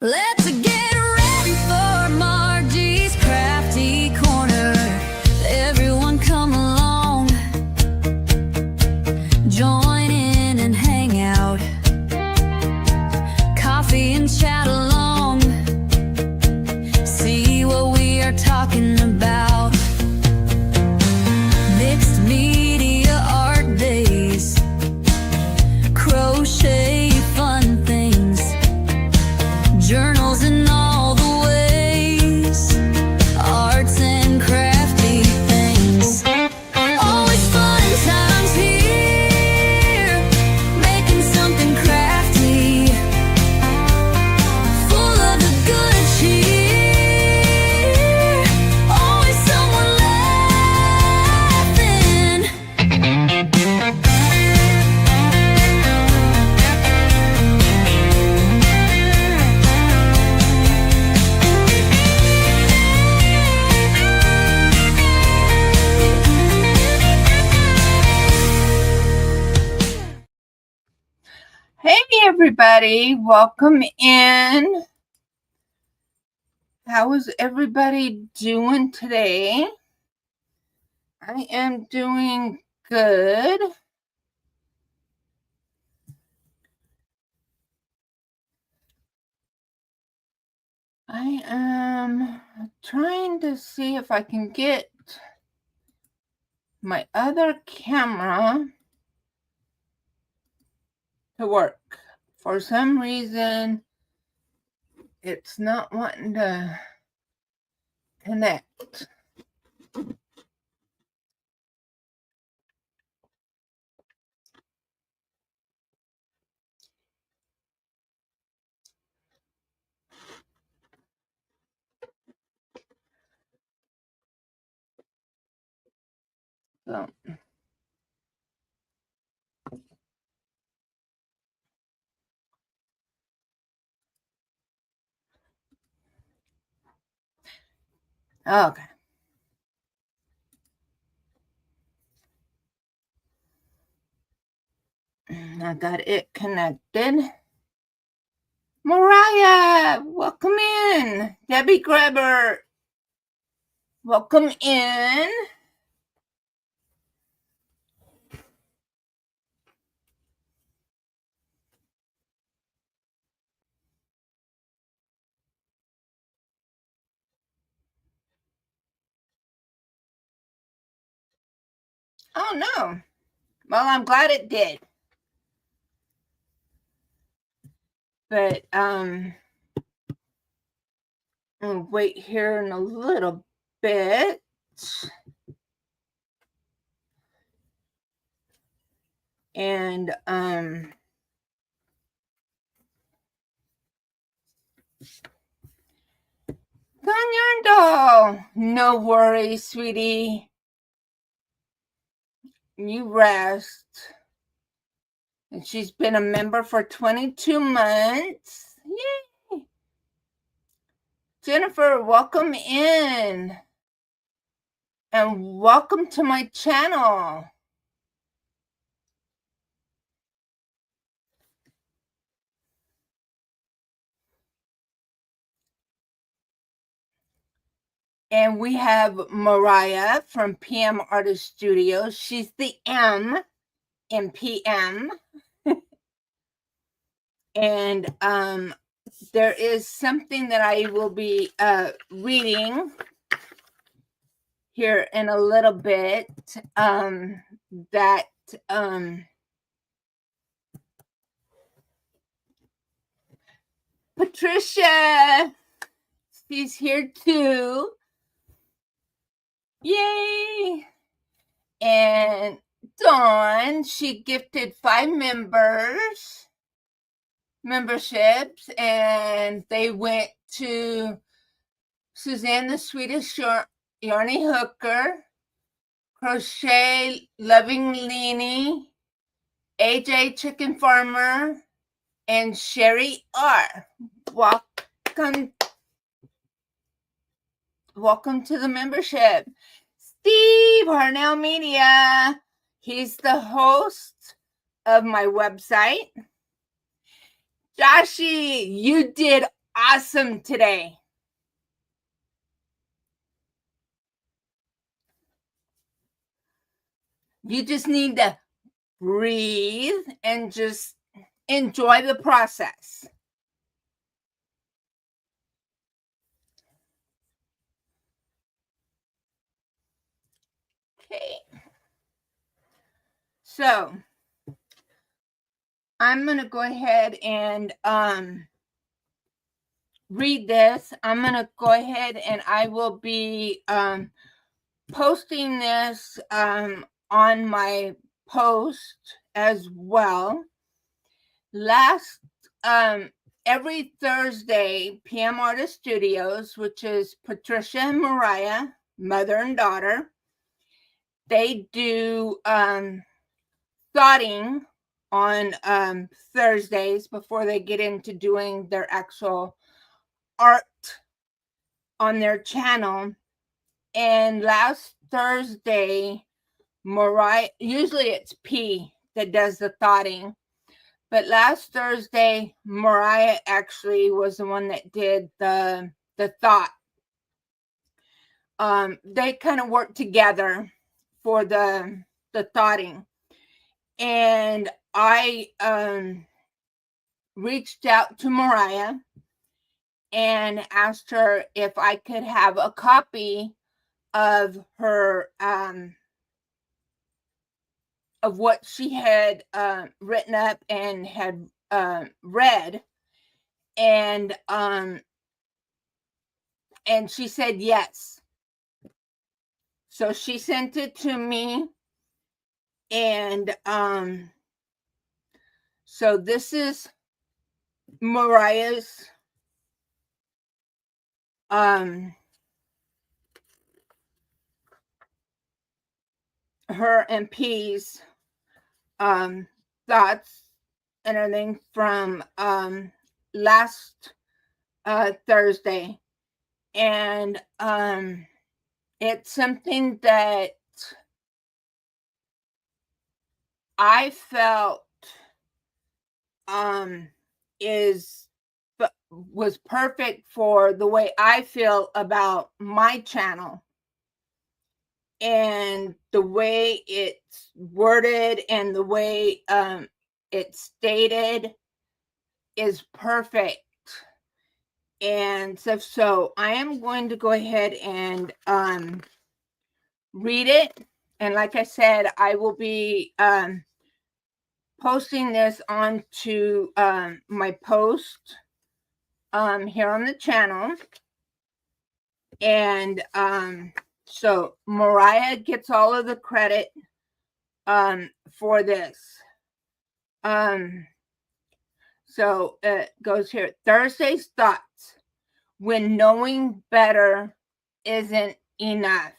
Let's get ready for Margie's Crafty Corner. Everyone come along, join in and hang out. Coffee and chat along, see what we are talking about. Mixed media art days, crochet fun things, journals in all the ways, arts and crafty things. Always fun times here, making something crafty, full of the good cheer. Always someone laughing. Hey everybody, welcome in. How is everybody doing today? I am doing good. I am trying to see if I can get my other camera to work. For some reason, it's not wanting to connect. So, okay. I got it connected. Mariah, welcome in. Debbie Grabber, welcome in. Oh no. Well, I'm glad it did. But I'll wait here in a little bit. And Yarndall, no worries, sweetie. You rest. And she's been a member for 22 months. Yay! Jennifer, welcome in. And welcome to my channel. And we have Mariah from PM Artist Studios. She's the M in PM. And there is something that I will be reading here in a little bit that Patricia, she's here too. Yay! And Dawn, she gifted 5 memberships, and they went to Suzanne the Swedish Yarny Hooker, Crochet Loving Leanie, AJ Chicken Farmer, and Sherry R. Welcome to the membership. Steve Harnell Media. He's the host of my website. Joshi, you did awesome today. You just need to breathe and just enjoy the process. Okay. So I'm going to go ahead and read this. I'm going to go ahead and I will be posting this on my post as well. Every Thursday, PM Artist Studios, which is Patricia and Mariah, mother and daughter, they do thoughting on Thursdays before they get into doing their actual art on their channel. And last Thursday, Mariah, usually it's P that does the thoughting, but last Thursday, Mariah actually was the one that did the thought. They kind of work together for the thoughting. And I reached out to Mariah and asked her if I could have a copy of her of what she had written up and had read, and she said yes. So she sent it to me, and so this is Mariah's her and P's thoughts and everything from last Thursday. And it's something that I felt was perfect for the way I feel about my channel, and the way it's worded and the way it's stated is perfect. And so I am going to go ahead and read it. And like I said, I will be posting this onto my post here on the channel. And so Mariah gets all of the credit for this. So it goes here. Thursday's thoughts: when knowing better isn't enough.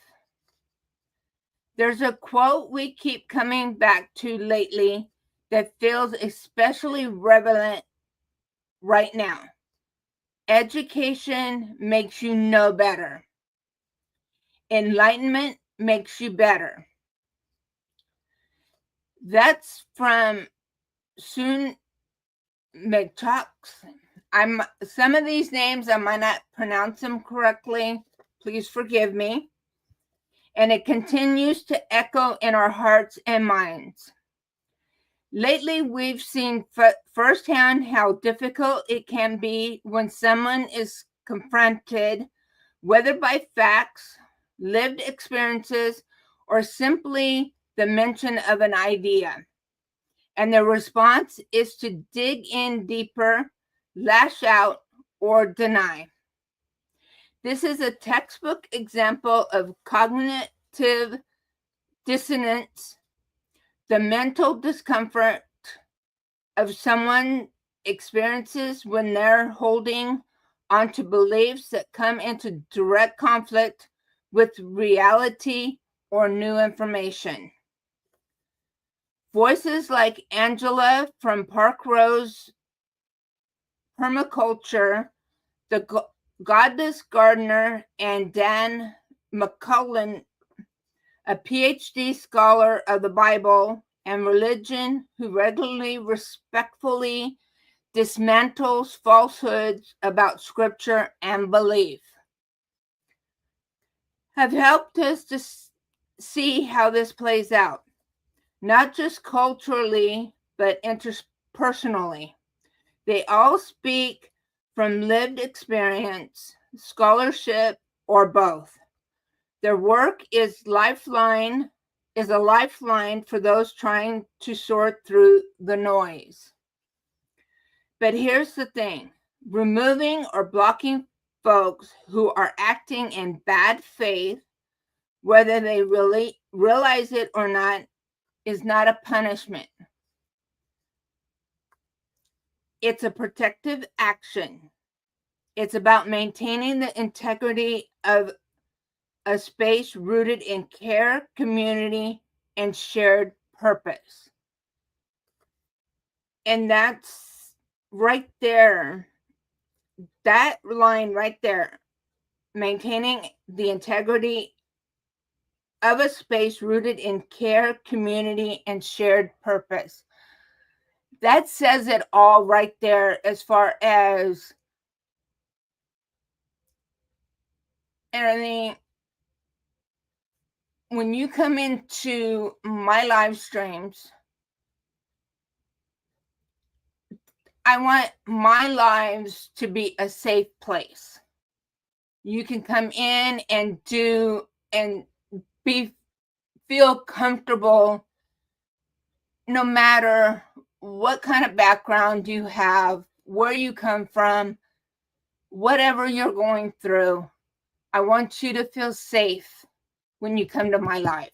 There's a quote we keep coming back to lately that feels especially relevant right now. Education makes you know better. Enlightenment makes you better. That's from Sun Mechaks. Some of these names I might not pronounce them correctly. Please forgive me. And it continues to echo in our hearts and minds. Lately, we've seen firsthand how difficult it can be when someone is confronted, whether by facts, lived experiences, or simply the mention of an idea. And the response is to dig in deeper, lash out, or deny. This is a textbook example of cognitive dissonance, the mental discomfort of someone experiences when they're holding onto beliefs that come into direct conflict with reality or new information. Voices like Angela from Park Rose Permaculture, the Godless Gardener, and Dan McCullen, a PhD scholar of the Bible and religion who regularly respectfully dismantles falsehoods about scripture and belief, have helped us to see how this plays out, not just culturally, but interpersonally. They all speak from lived experience, scholarship, or both. Their work is a lifeline for those trying to sort through the noise. But here's the thing: removing or blocking folks who are acting in bad faith, whether they really realize it or not, is not a punishment. It's a protective action. It's about maintaining the integrity of a space rooted in care, community, and shared purpose. And that's right there, that line right there, maintaining the integrity of a space rooted in care, community, and shared purpose. That says it all right there as far as anything. When you come into my live streams, I want my lives to be a safe place. You can come in and do and feel comfortable no matter what kind of background you have, where you come from, whatever you're going through. I want you to feel safe when you come to my life.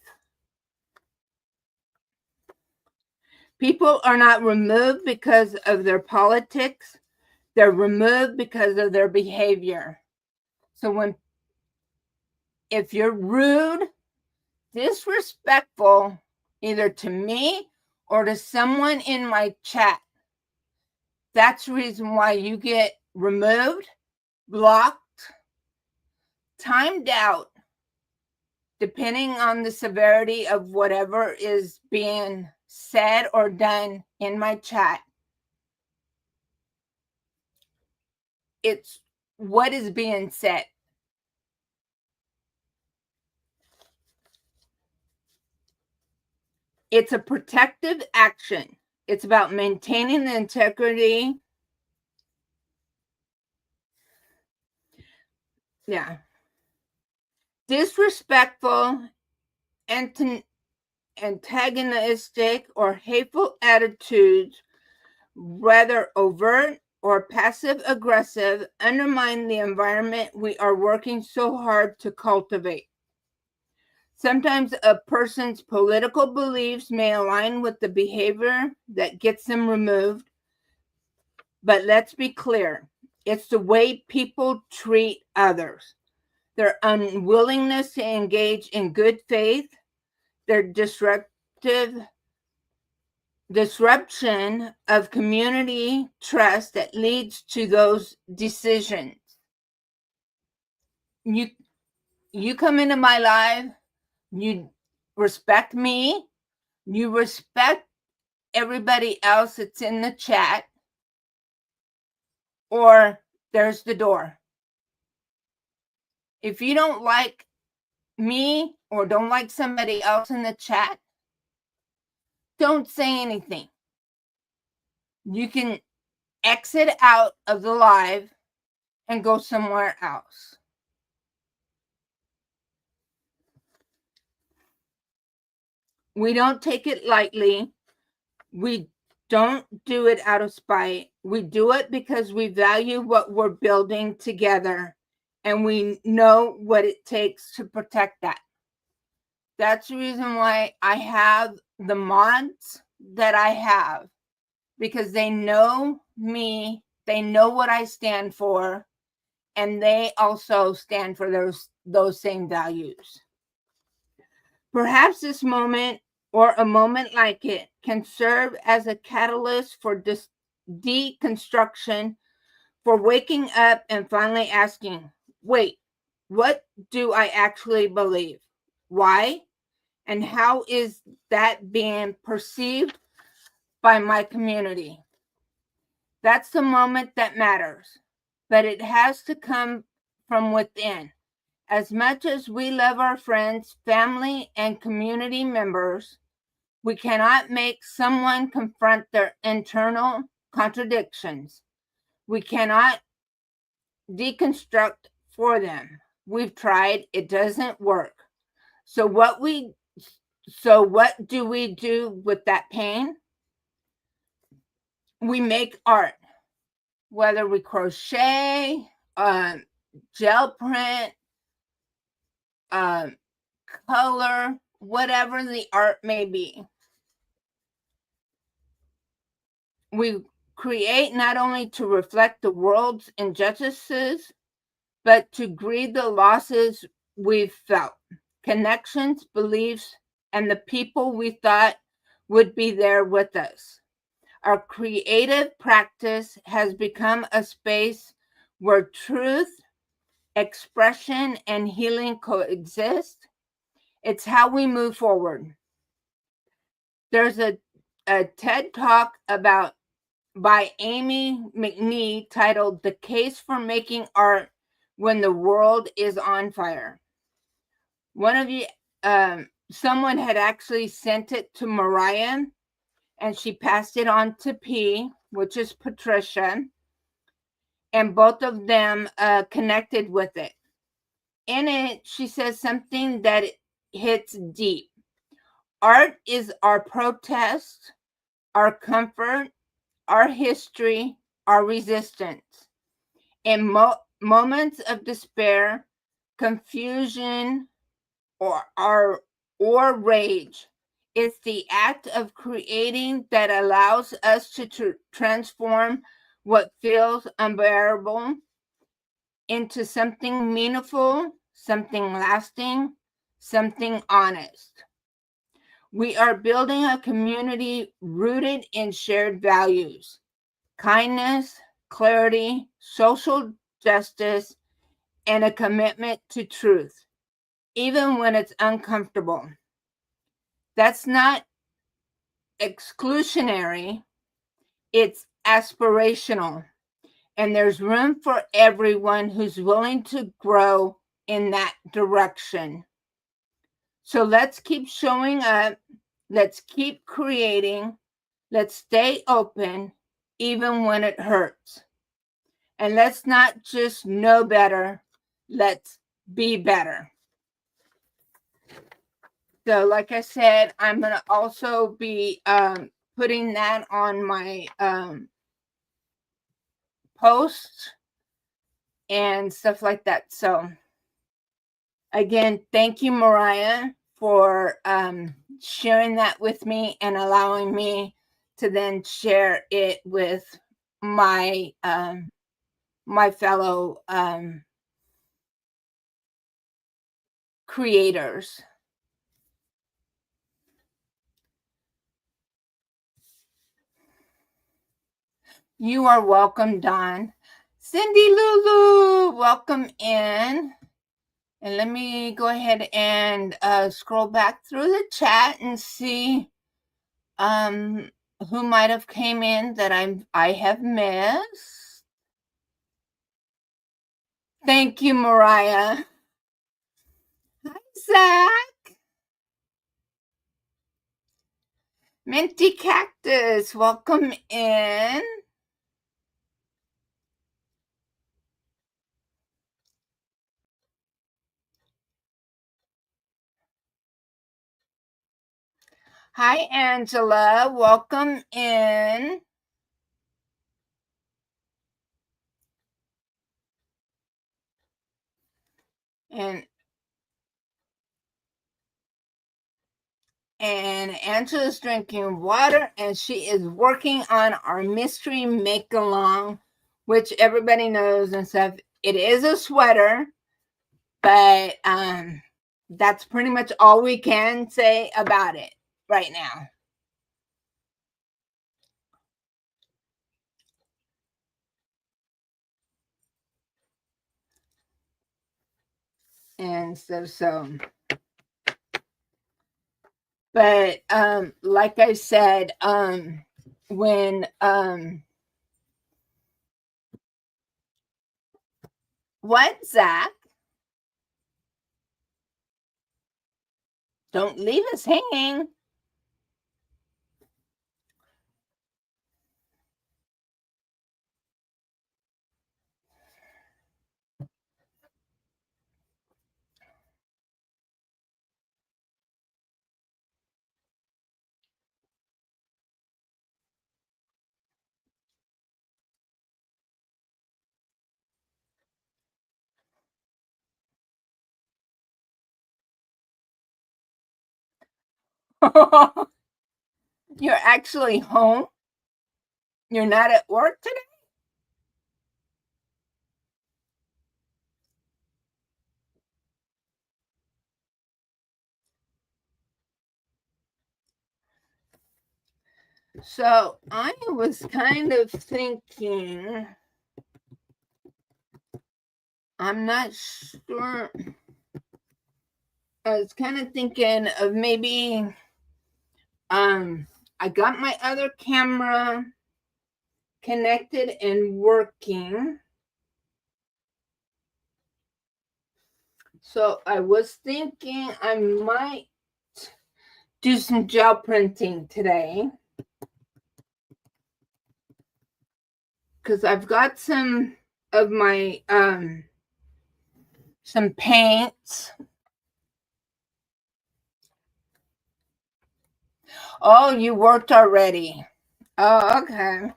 People are not removed because of their politics. They're removed because of their behavior. So if you're rude, disrespectful, either to me or to someone in my chat, that's the reason why you get removed, blocked, timed out, depending on the severity of whatever is being said or done in my chat. It's what is being said. It's a protective action. It's about maintaining the integrity. Yeah. Disrespectful, antagonistic, or hateful attitudes, whether overt or passive aggressive, undermine the environment we are working so hard to cultivate. Sometimes a person's political beliefs may align with the behavior that gets them removed, but let's be clear, it's the way people treat others, their unwillingness to engage in good faith, their disruption of community trust that leads to those decisions. You come into my life, you respect me, you respect everybody else that's in the chat, or there's the door. If you don't like me or don't like somebody else in the chat, don't say anything. You can exit out of the live and go somewhere else. We don't take it lightly. We don't do it out of spite. We do it because we value what we're building together, and we know what it takes to protect that. That's the reason why I have the mods that I have, because they know me, they know what I stand for, and they also stand for those same values. Perhaps this moment or a moment like it can serve as a catalyst for deconstruction, for waking up and finally asking, wait, what do I actually believe? Why? And how is that being perceived by my community? That's the moment that matters, but it has to come from within. As much as we love our friends, family, and community members, we cannot make someone confront their internal contradictions. We cannot deconstruct for them. We've tried, it doesn't work. So what do we do with that pain? We make art, whether we crochet, gel print, color, whatever the art may be. We create not only to reflect the world's injustices, but to grieve the losses we've felt, connections, beliefs, and the people we thought would be there with us. Our creative practice has become a space where truth, expression, and healing coexist. It's how we move forward. There's a TED Talk by Amy McNee titled "The Case for Making Art When the World is on Fire." One of you, someone had actually sent it to Mariah, and she passed it on to P, which is Patricia, and both of them connected with it. In it, she says something that hits deep. Art is our protest, our comfort, our history, our resistance. In moments of despair, confusion, or rage, it's the act of creating that allows us to transform what feels unbearable into something meaningful, something lasting, something honest. We are building a community rooted in shared values, kindness, clarity, social justice, and a commitment to truth, even when it's uncomfortable. That's not exclusionary, it's aspirational. And there's room for everyone who's willing to grow in that direction. So let's keep showing up. Let's keep creating. Let's stay open, even when it hurts. And let's not just know better, let's be better. So, like I said, I'm going to also be putting that on my posts and stuff like that. So, again, thank you, Mariah, for sharing that with me and allowing me to then share it with my my fellow creators. You are welcome, Don. Cindy Lulu, welcome in. And let me go ahead and scroll back through the chat and see who might have came in that I have missed. Thank you, Mariah. Hi, Zach. Minty Cactus, welcome in. Hi, Angela, welcome in. And Angela's drinking water, and she is working on our mystery make-along, which everybody knows and stuff. It is a sweater, but that's pretty much all we can say about it right now. And so but like I said, when What, Zach? Don't leave us hanging. You're actually home? You're not at work today? So I was kind of thinking, I'm not sure. I was kind of thinking of maybe I got my other camera connected and working. So I was thinking I might do some gel printing today. Because I've got some of my some paints. Oh, you worked already. Oh, okay.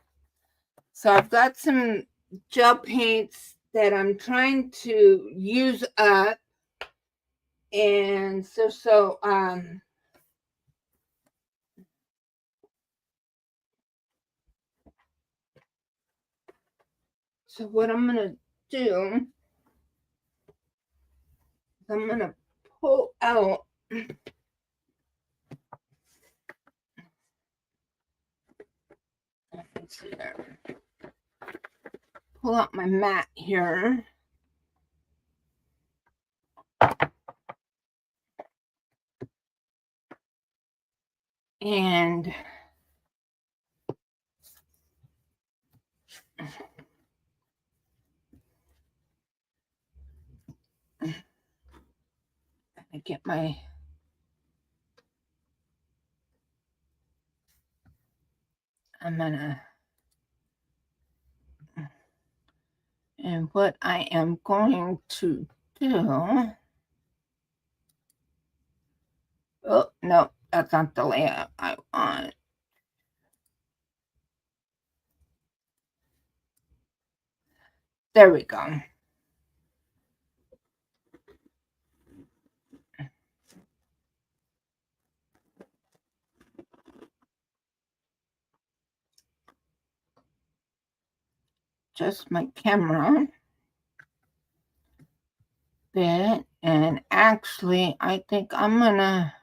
So I've got some gel paints that I'm trying to use up. And so what I'm gonna do is I'm gonna pull out let's see there. Pull out my mat here. And I get my I'm gonna and what I am going to do. Oh no, that's not the layout I want. There we go. Just my camera bit, and actually I think I'm gonna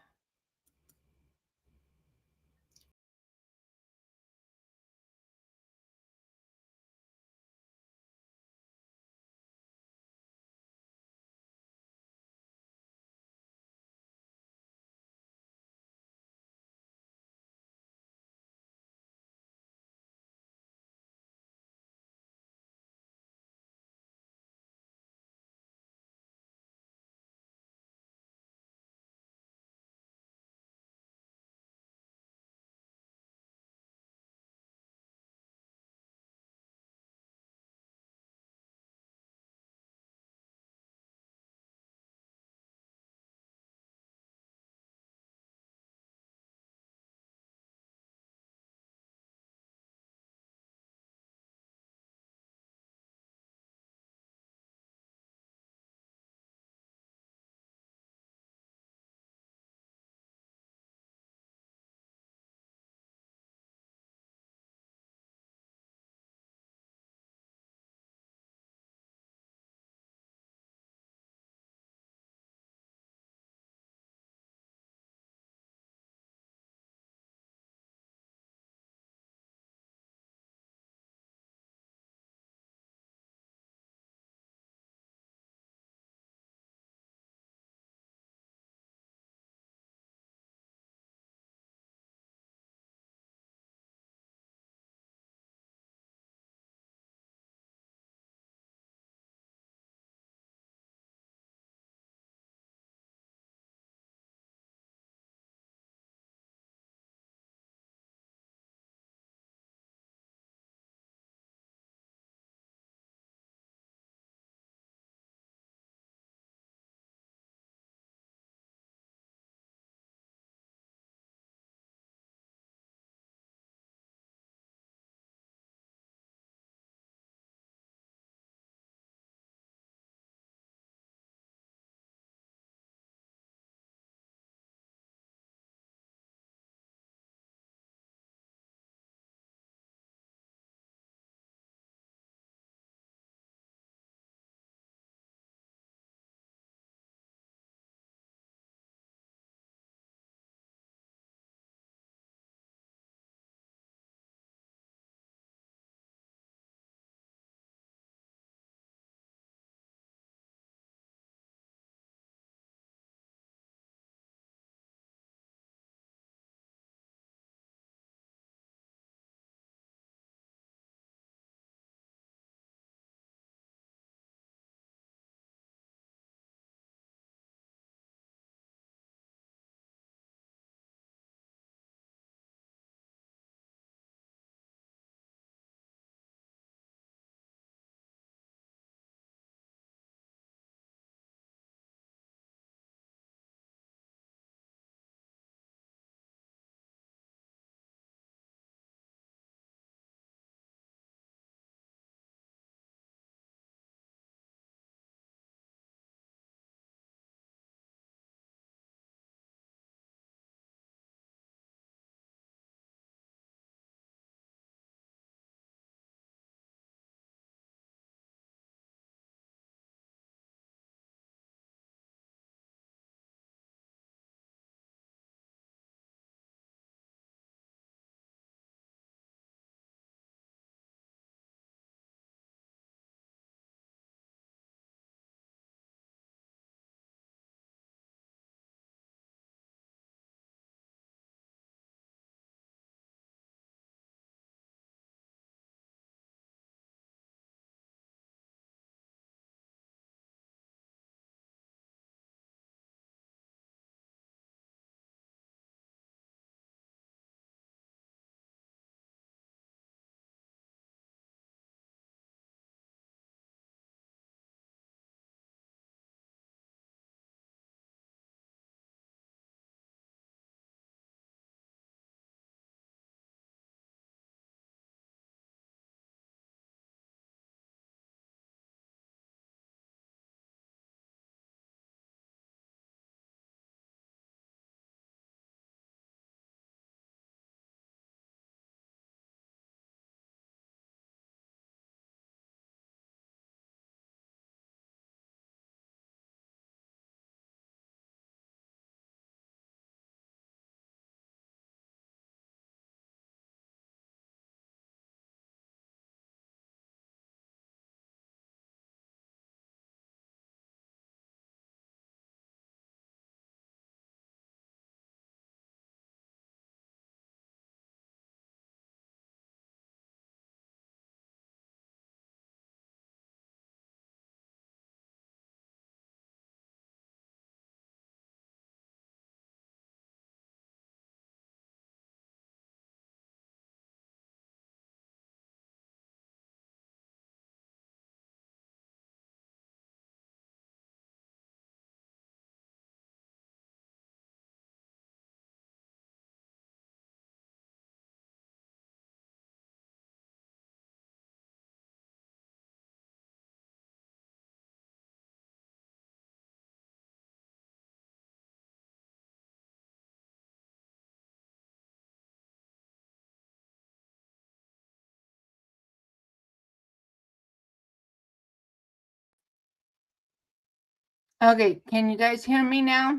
Okay, can you guys hear me now?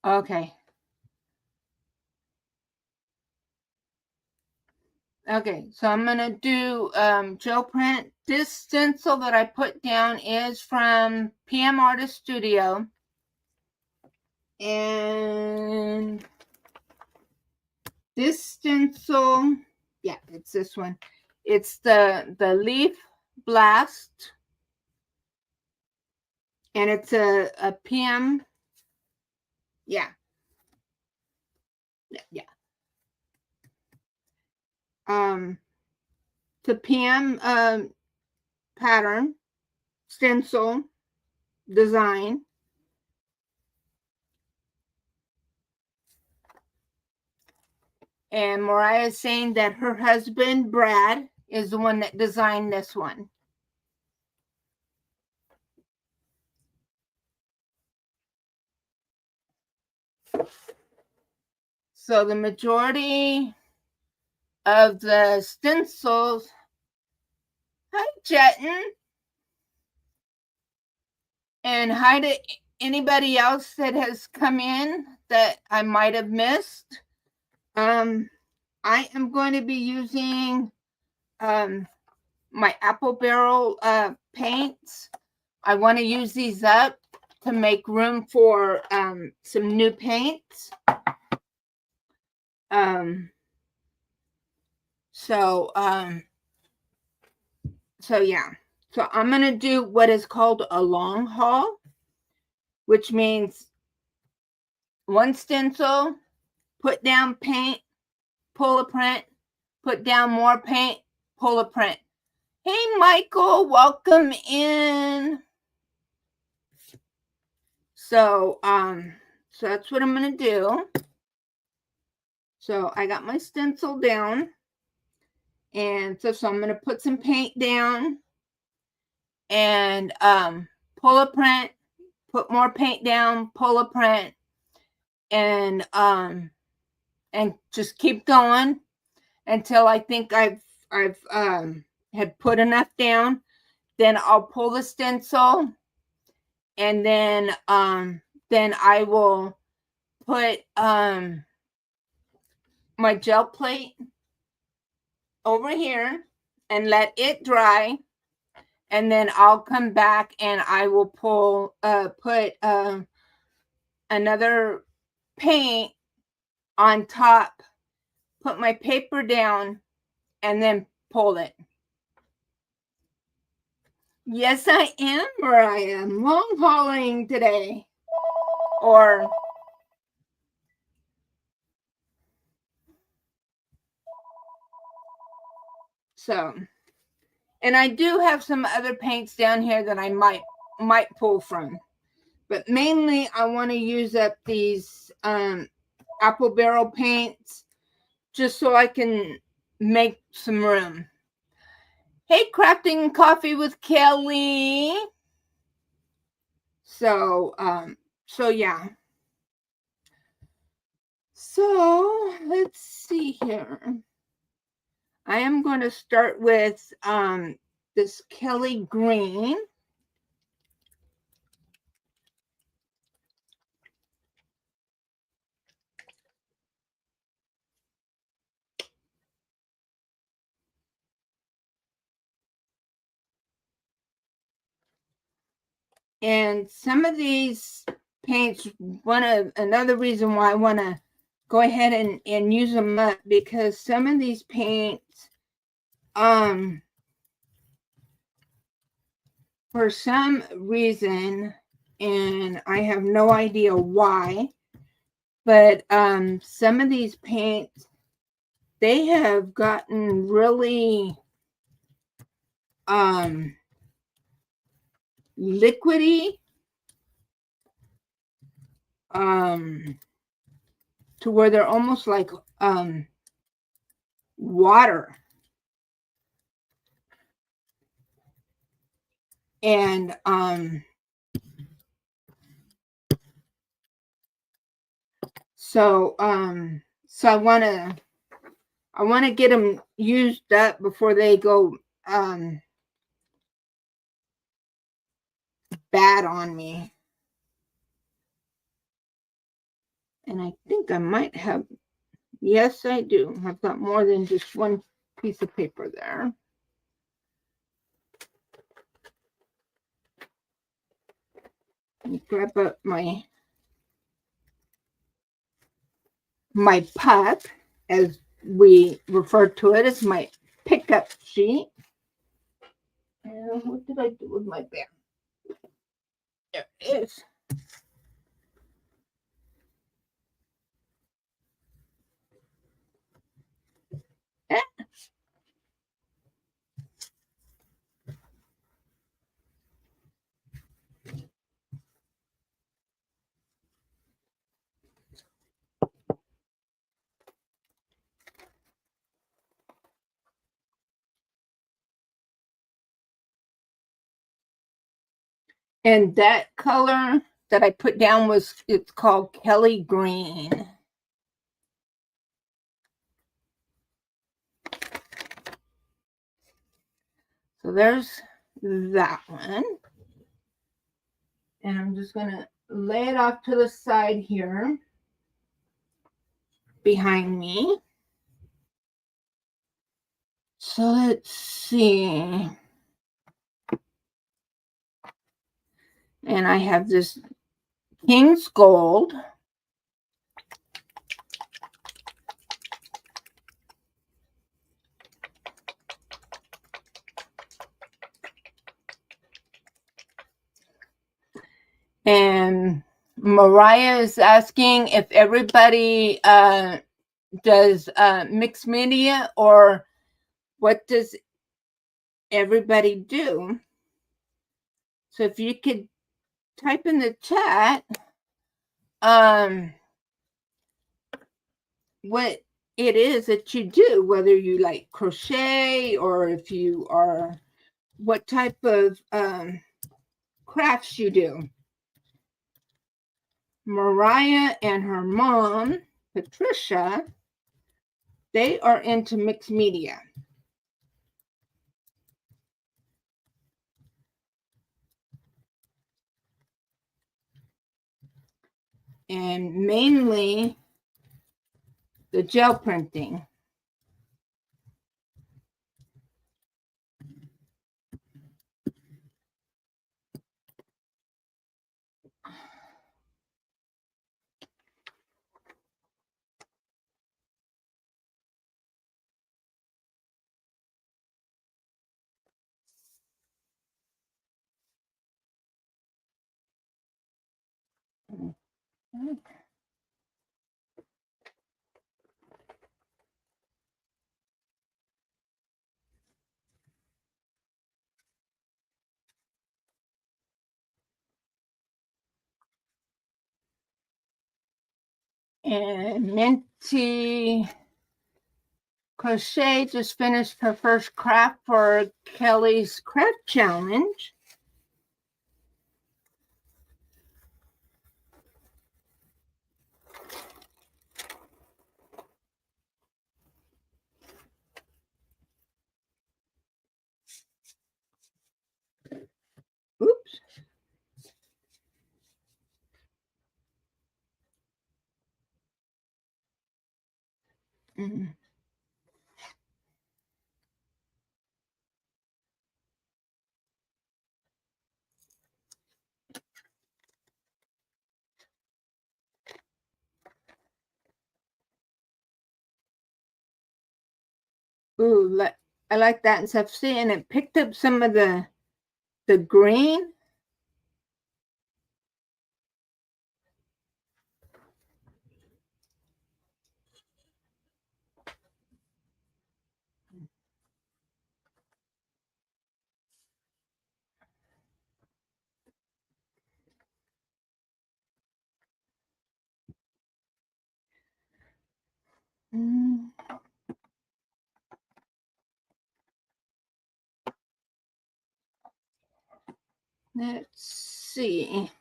Okay. Okay, so I'm going to do gel print. This stencil that I put down is from PM Artist Studio. And this stencil, yeah, it's this one. It's the Leaf Blast. And it's a PM. Yeah. Yeah. The PM pattern, stencil, design. And Mariah is saying that her husband, Brad, is the one that designed this one. So the majority of the stencils, hi Jetten, and hi to anybody else that has come in that I might have missed. I am going to be using my apple barrel paints. I want to use these up to make room for some new paints. So yeah. So I'm going to do what is called a long haul, which means one stencil, put down paint, pull a print, put down more paint, pull a print. Hey, Michael, welcome in. So that's what I'm going to do. So I got my stencil down. And so I'm going to put some paint down and pull a print, put more paint down, pull a print, and just keep going until I think I've had put enough down. Then I'll pull the stencil, and then I will put my gel plate over here and let it dry, and then I'll come back and I will put another paint on top, put my paper down, and then pull it. Yes, I am, Mariah. I'm long hauling today. So, and I do have some other paints down here that I might pull from, but mainly I want to use up these apple barrel paints just so I can make some room. Hey, Crafting Coffee with Kelly. So yeah. So let's see here. I am going to start with this Kelly green. And some of these paints, another reason why I want to go ahead and use them up, because some of these paints, for some reason, and I have no idea why, but some of these paints, they have gotten really liquidy, to where they're almost like water. And So so I want to get them used up before they go bad on me. And I think I might have, yes, I do. I've got more than just one piece of paper there. Let me grab up my pup, as we refer to it, as my pickup sheet. And what did I do with my bear? There it is. And that color that I put down it's called Kelly Green. So there's that one. And I'm just going to lay it off to the side here behind me. So let's see. And I have this King's Gold. And Mariah is asking if everybody does mixed media, or what does everybody do? So if you could type in the chat what it is that you do, whether you like crochet, or if you are, what type of crafts you do. Mariah and her mom, Patricia, they are into mixed media. And mainly the gel printing. And Minty Crochet just finished her first craft for Kelly's Craft Challenge. Oops. Mm. Ooh, I like that and stuff. See, and it picked up some of the green. Mm. Let's see.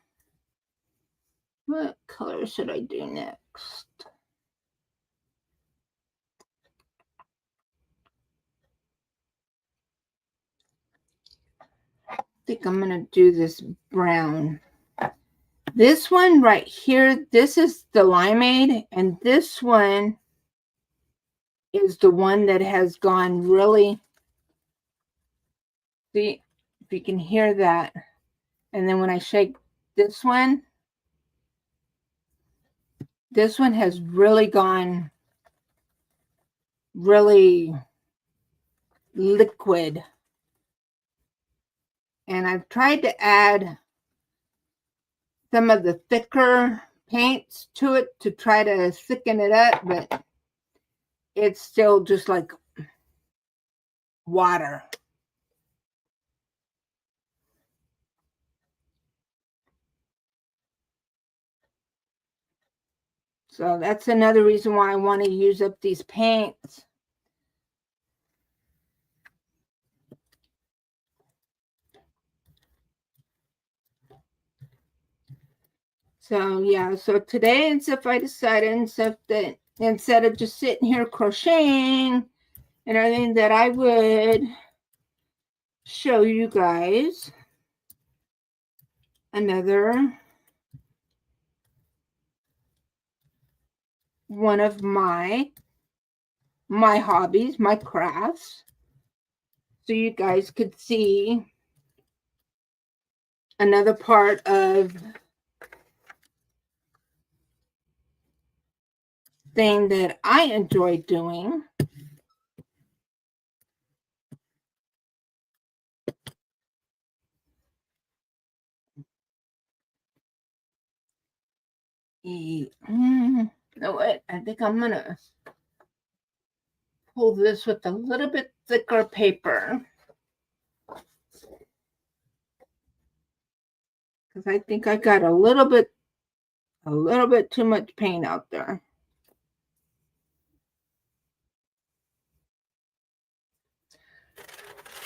What color should I do next? think I'm going to do this brown. This one right here, this is the limeade, and this one is the one that has gone really, see if you can hear that. And then when I shake this one has really gone really liquid. And I've tried to add some of the thicker paints to it to try to thicken it up, but it's still just like water. So that's another reason why I want to use up these paints. So yeah, so today I decided instead of just sitting here crocheting and everything, that I would show you guys another one of my hobbies, my crafts, so you guys could see another part of thing that I enjoy doing. Know what? I think I'm gonna pull this with a little bit thicker paper, because I think I got a little bit too much paint out there.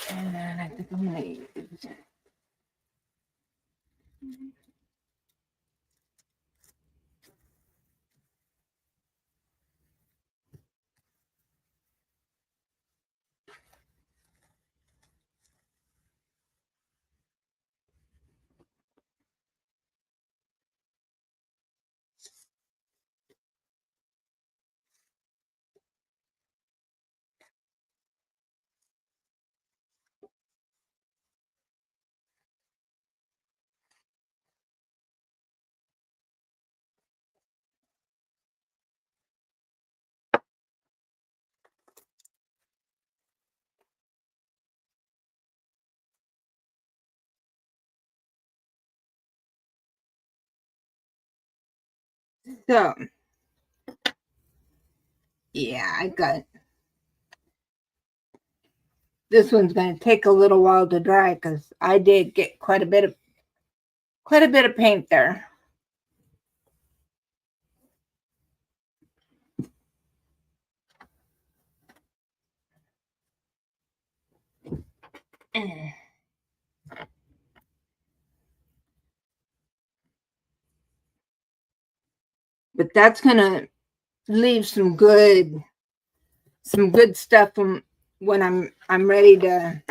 And then I think I'm gonna use so yeah, I got this one's going to take a little while to dry because I did get quite a bit of paint there. But that's going to leave some good stuff when I'm ready to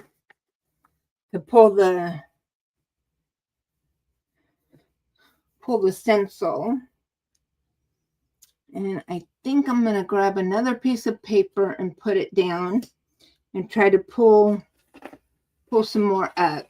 pull the stencil. And I think I'm going to grab another piece of paper and put it down and try to pull some more up.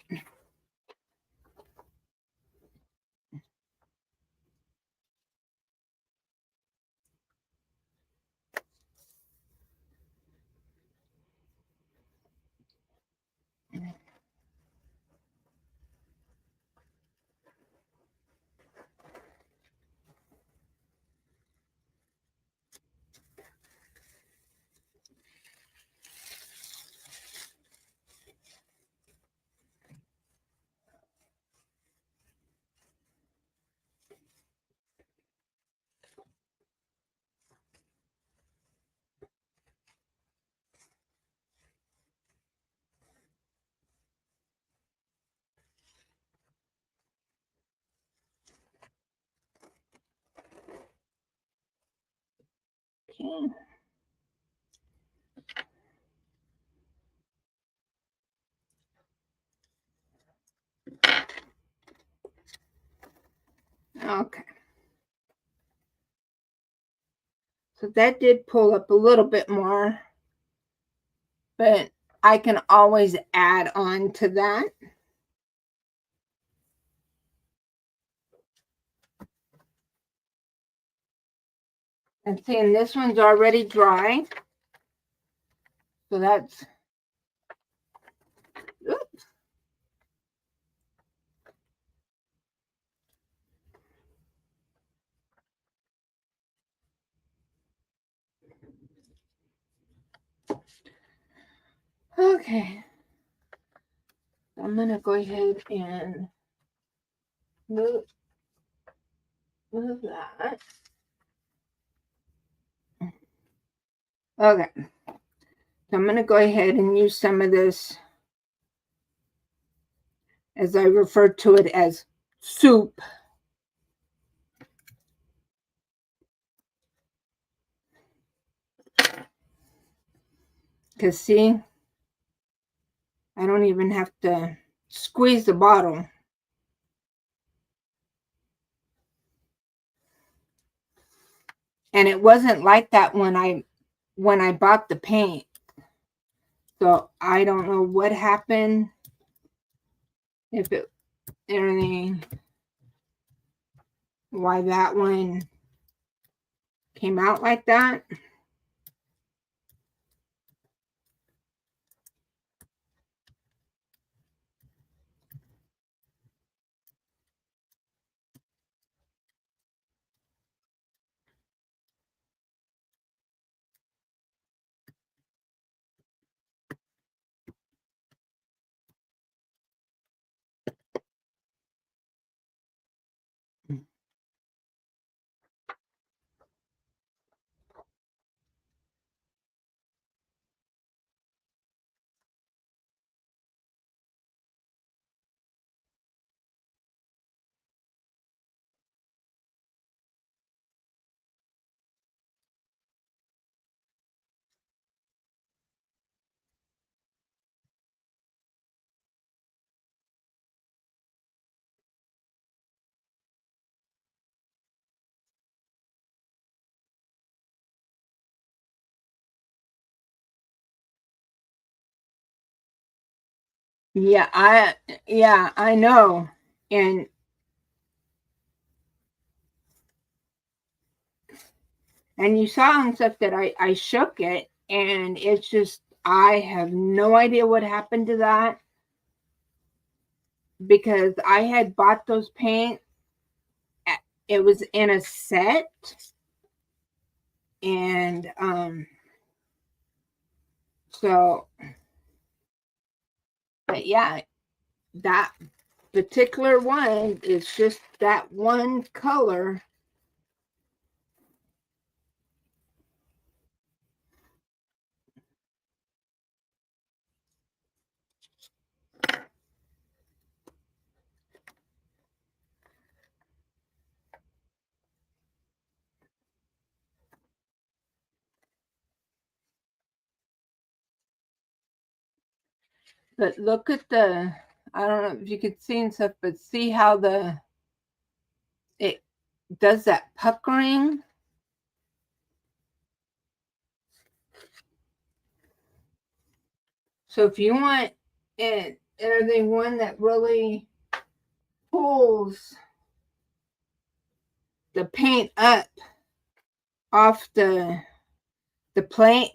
Okay. Okay. So that did pull up a little bit more, but I can always add on to that. And seeing this one's already dry. So that's, oops. Okay. I'm going to go ahead and move that. Okay. So I'm going to go ahead and use some of this, as I refer to it as soup. Because see, I don't even have to squeeze the bottle. And it wasn't like that when I bought the paint. So I don't know what happened. If it anything, why that one came out like that. Yeah, I know. And you saw and stuff that I shook it, and it's just I have no idea what happened to that, because I had bought those paint. It was in a set, and so, but yeah, that particular one is just that one color. But look at the, I don't know if you could see and stuff, but see how it does that puckering. So if you want it, anything one that really pulls the paint up off the plate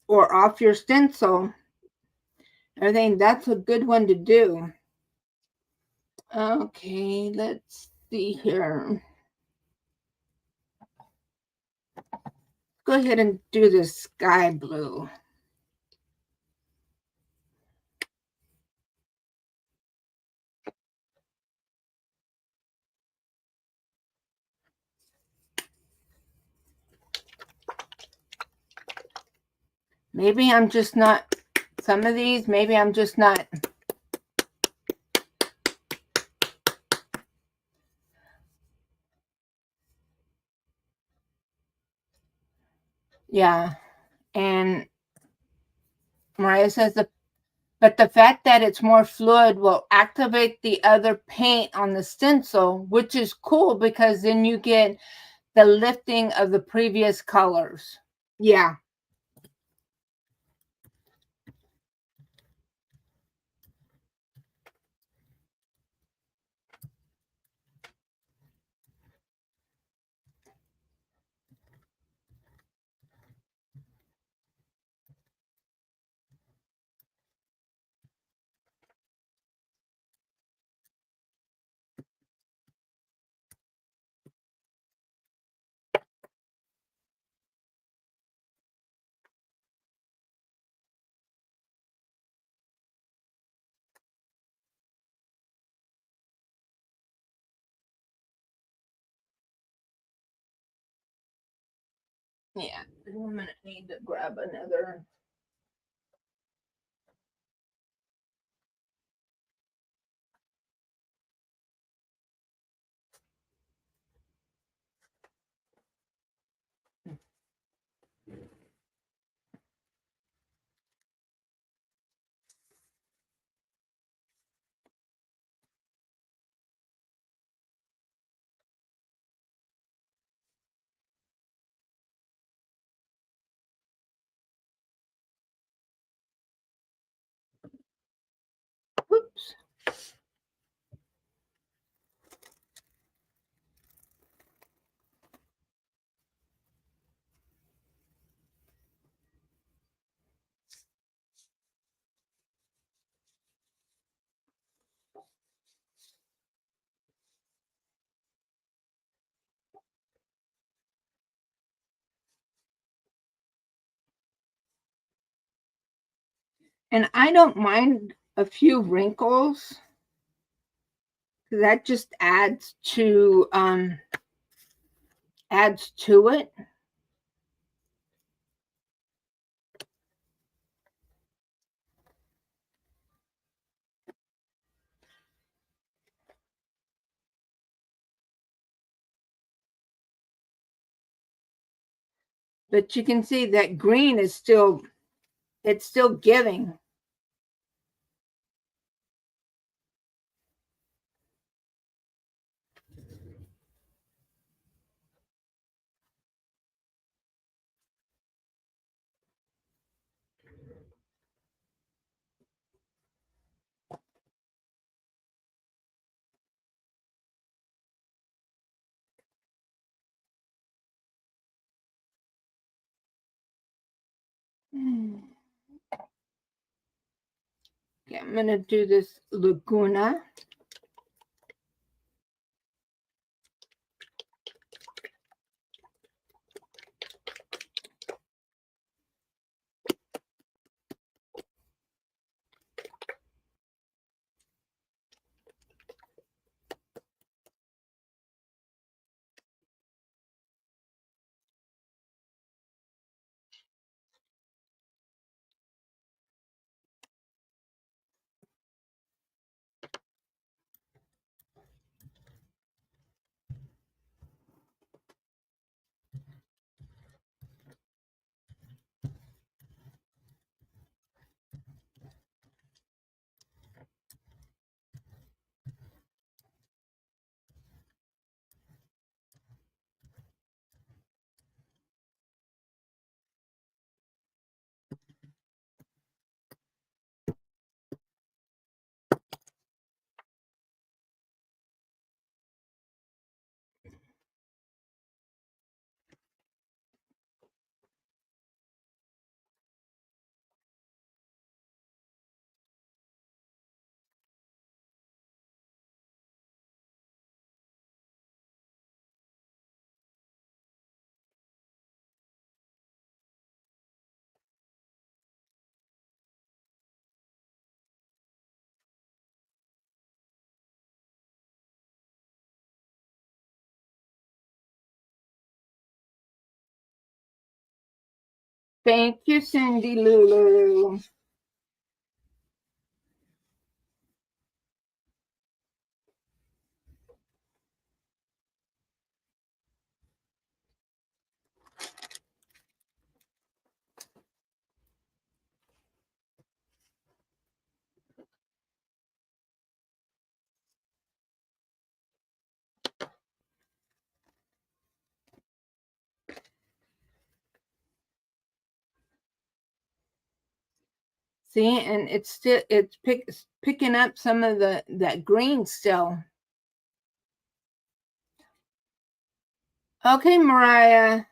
or off your stencil, everything, that's a good one to do. Okay, let's see here. Go ahead and do the sky blue. Maybe I'm just not, some of these, maybe I'm just not. Yeah. And Mariah says But the fact that it's more fluid will activate the other paint on the stencil, which is cool because then you get the lifting of the previous colors. Yeah. Yeah. I'm gonna need to grab another. Whoops. And I don't mind a few wrinkles because that just adds to it. But you can see that green is still, it's still giving. Okay, I'm gonna do this Laguna. Thank you, Cindy Lulu. See, and it's picking up some of that green still. Okay, Mariah.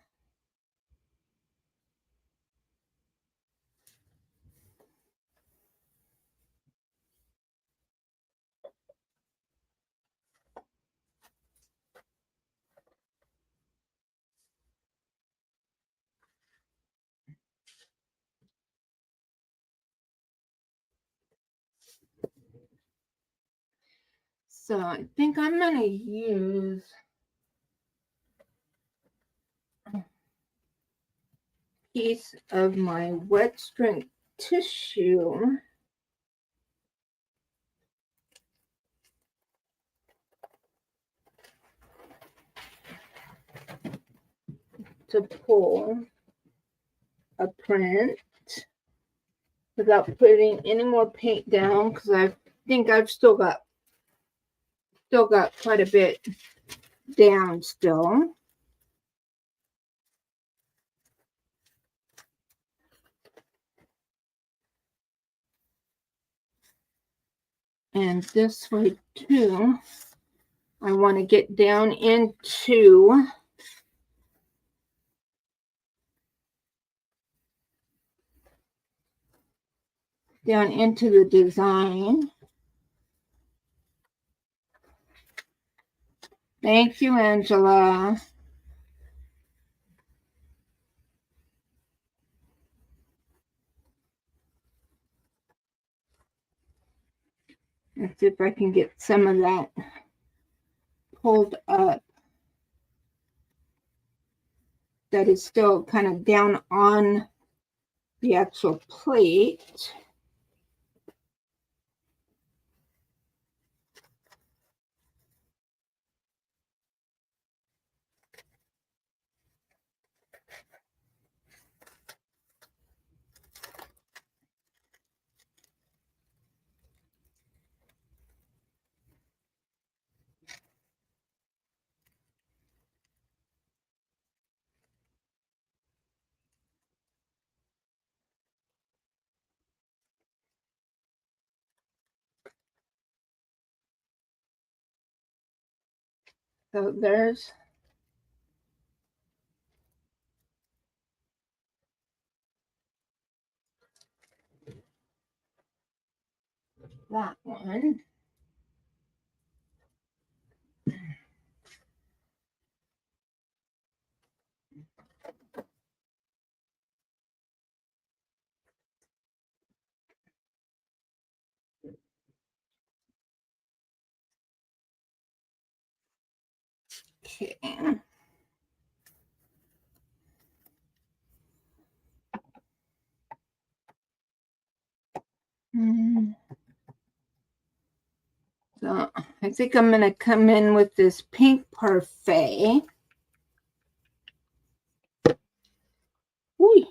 So I think I'm going to use a piece of my wet strength tissue to pull a print without putting any more paint down, because I think I've still got quite a bit down still. And this way too, I want to get down into the design. Thank you, Angela. Let's see if I can get some of that pulled up. That is still kind of down on the actual plate. So there's that one. Okay. So I think I'm going to come in with this pink parfait. Ooh.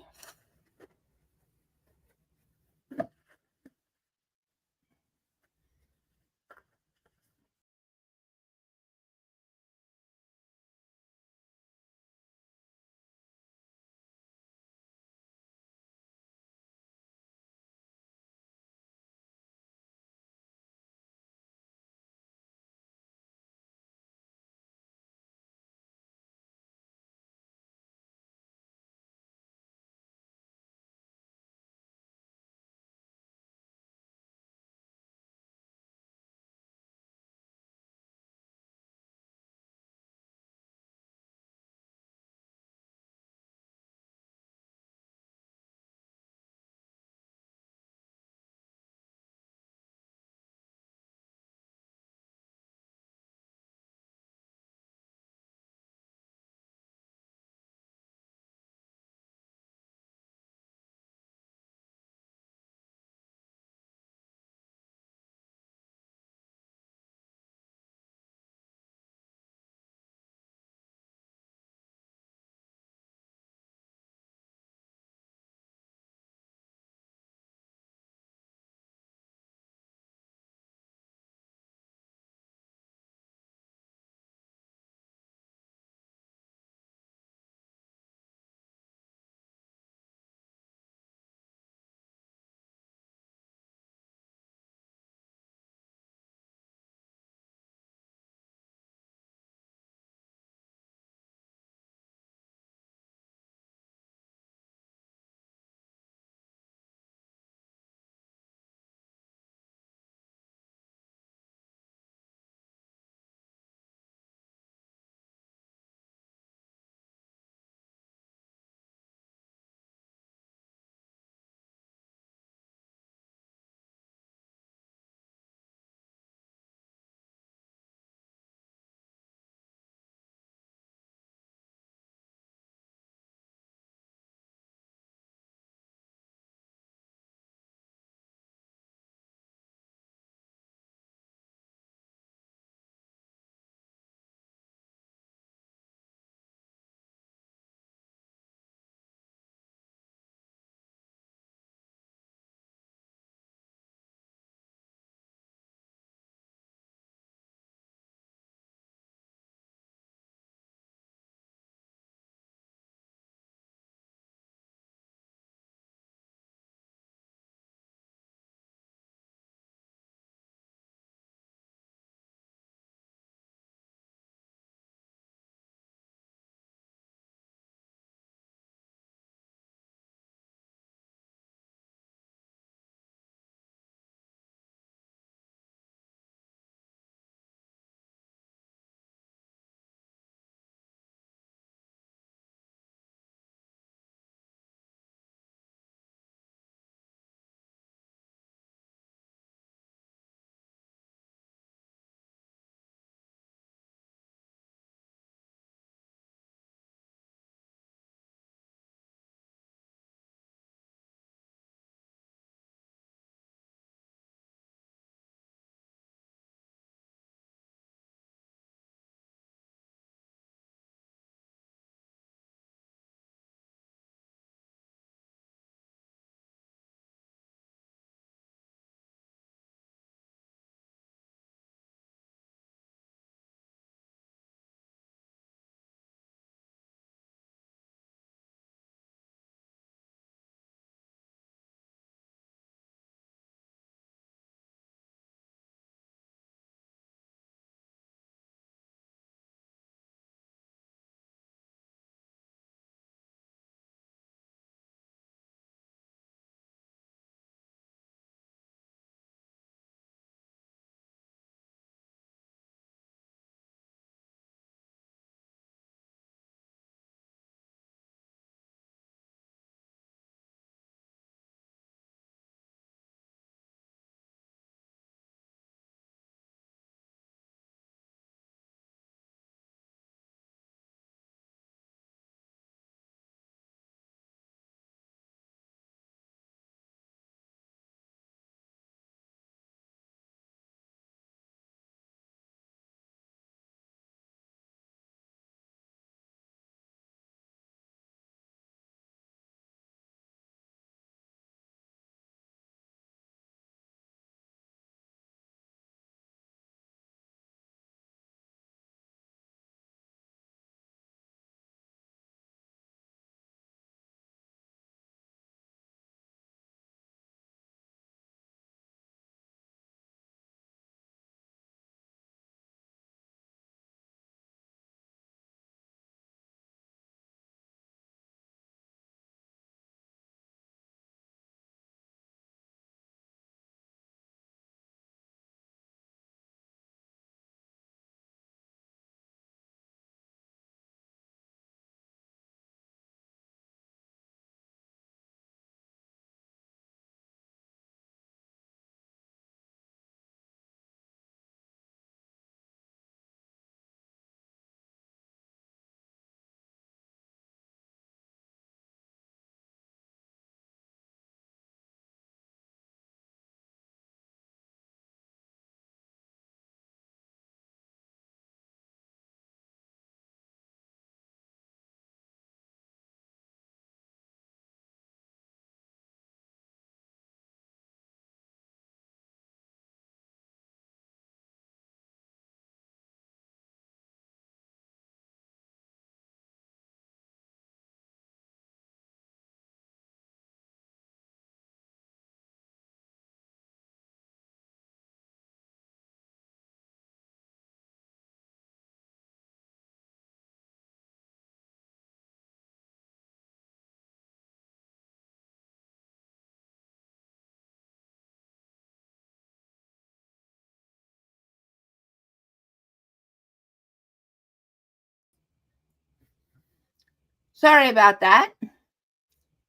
Sorry about that.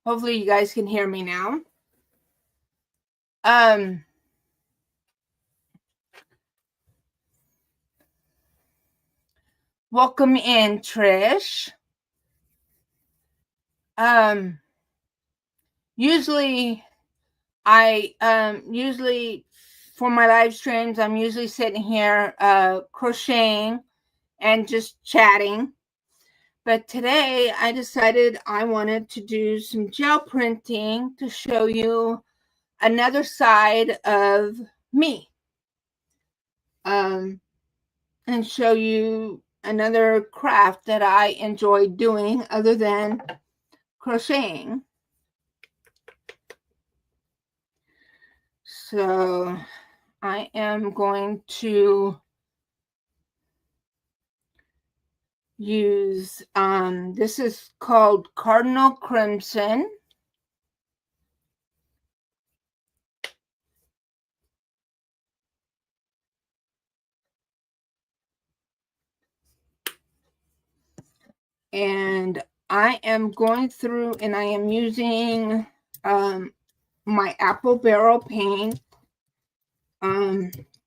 Hopefully you guys can hear me now. Welcome in, Trish. Usually for my live streams, I'm usually sitting here crocheting and just chatting. But today I decided I wanted to do some gel printing to show you another side of me. And show you another craft that I enjoy doing other than crocheting. So I am going to use, this is called Cardinal Crimson. And I am going through and I am using my apple barrel paint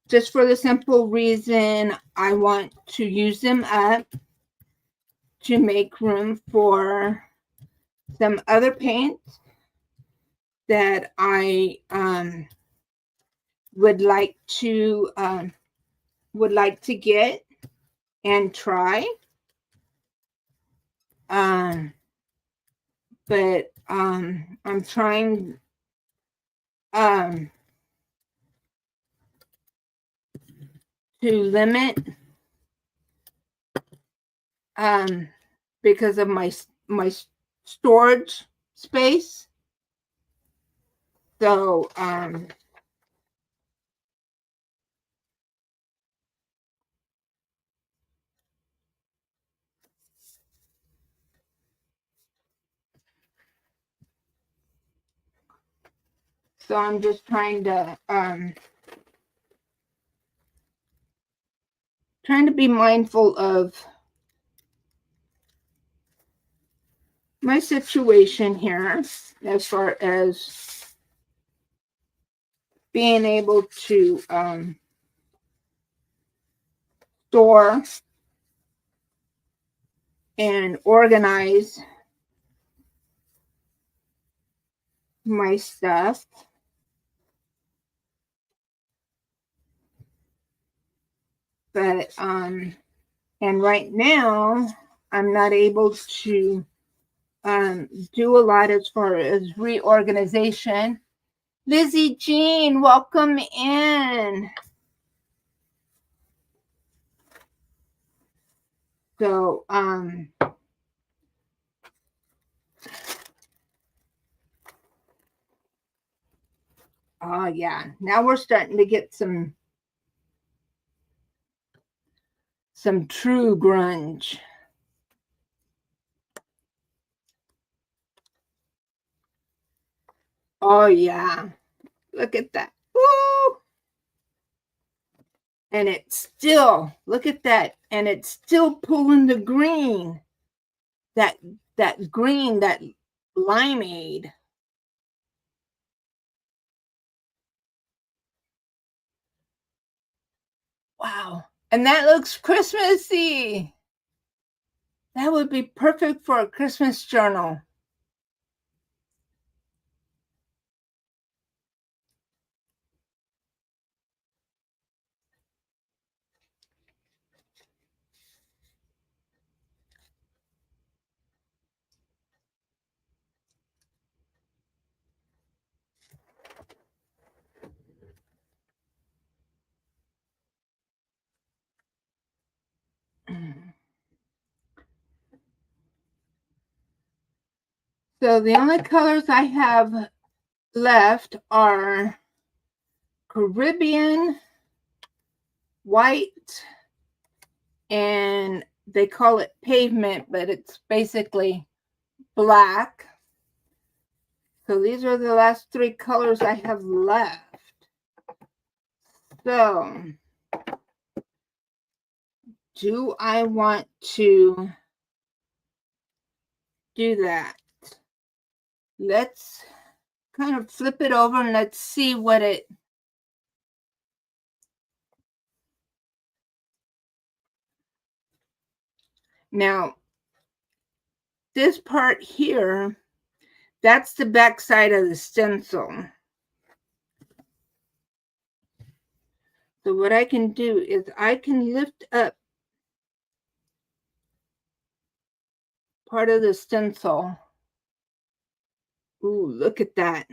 just for the simple reason I want to use them up to make room for some other paints that I would like to get and try. But I'm trying to limit because of my storage space. So I'm just trying to be mindful of my situation here as far as being able to store and organize my stuff. But and right now I'm not able to do a lot as far as reorganization. Lizzie Jean, welcome in. So oh yeah, now we're starting to get some true grunge. Oh yeah, look at that. Woo! And it's still, look at that, and it's still pulling the green, that green, that limeade. Wow. And that looks Christmassy. That would be perfect for a Christmas journal. So the only colors I have left are Caribbean, white, and they call it pavement, but it's basically black. So these are the last three colors I have left. So do I want to do that. Let's kind of flip it over and let's see what it. Now, this part here, that's the back side of the stencil. So what I can do is I can lift up part of the stencil. Ooh, look at that.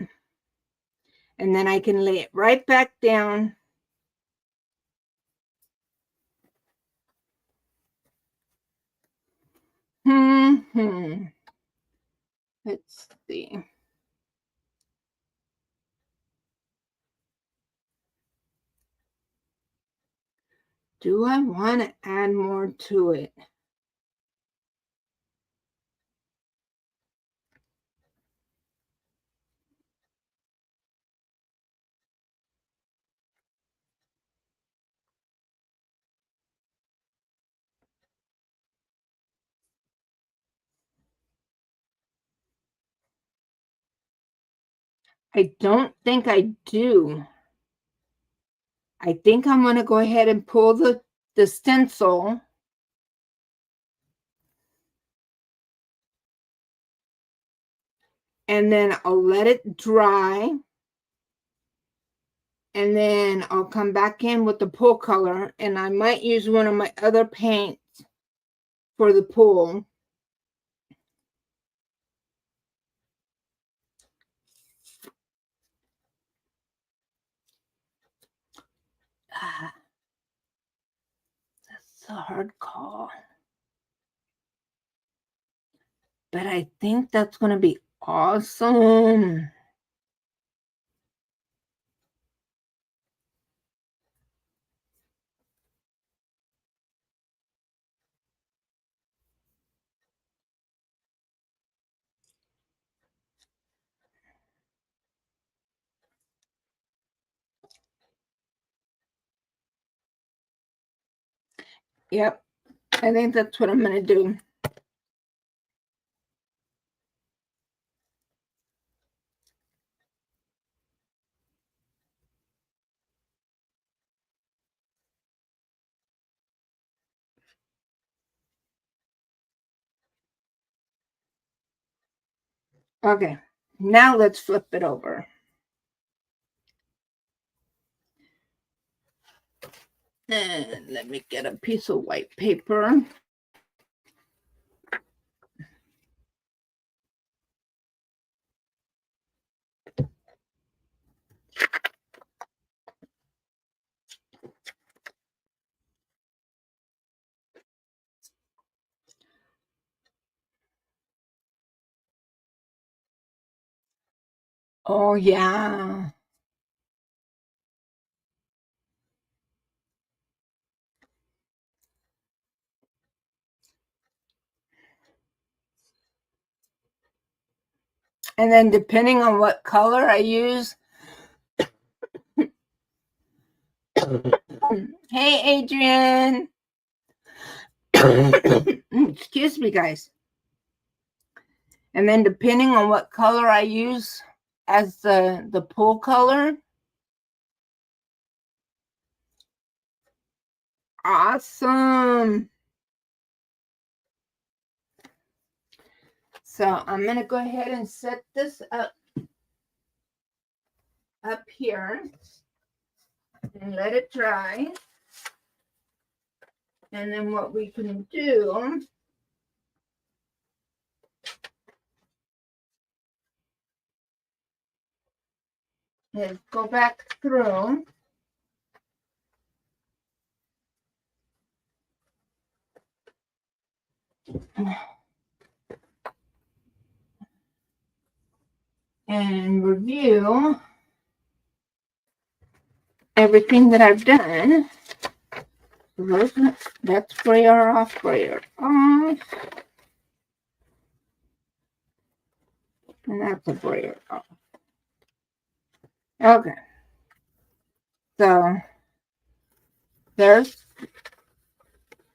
And then I can lay it right back down. Let's see. Do I want to add more to it? I don't think I do. I think I'm going to go ahead and pull the stencil. And then I'll let it dry. And then I'll come back in with the pull color. And I might use one of my other paints for the pull. That's a hard call. But I think that's going to be awesome. Yep, I think that's what I'm going to do. Okay, now let's flip it over. And let me get a piece of white paper. Oh, yeah. And then depending on what color I use. Hey, Adrian. Excuse me, guys. And then depending on what color I use as the pull color. Awesome. So I'm going to go ahead and set this up here and let it dry. And then what we can do is go back through and review everything that I've done. That's sprayer off, sprayer off. And that's a brayer off. Okay. So there's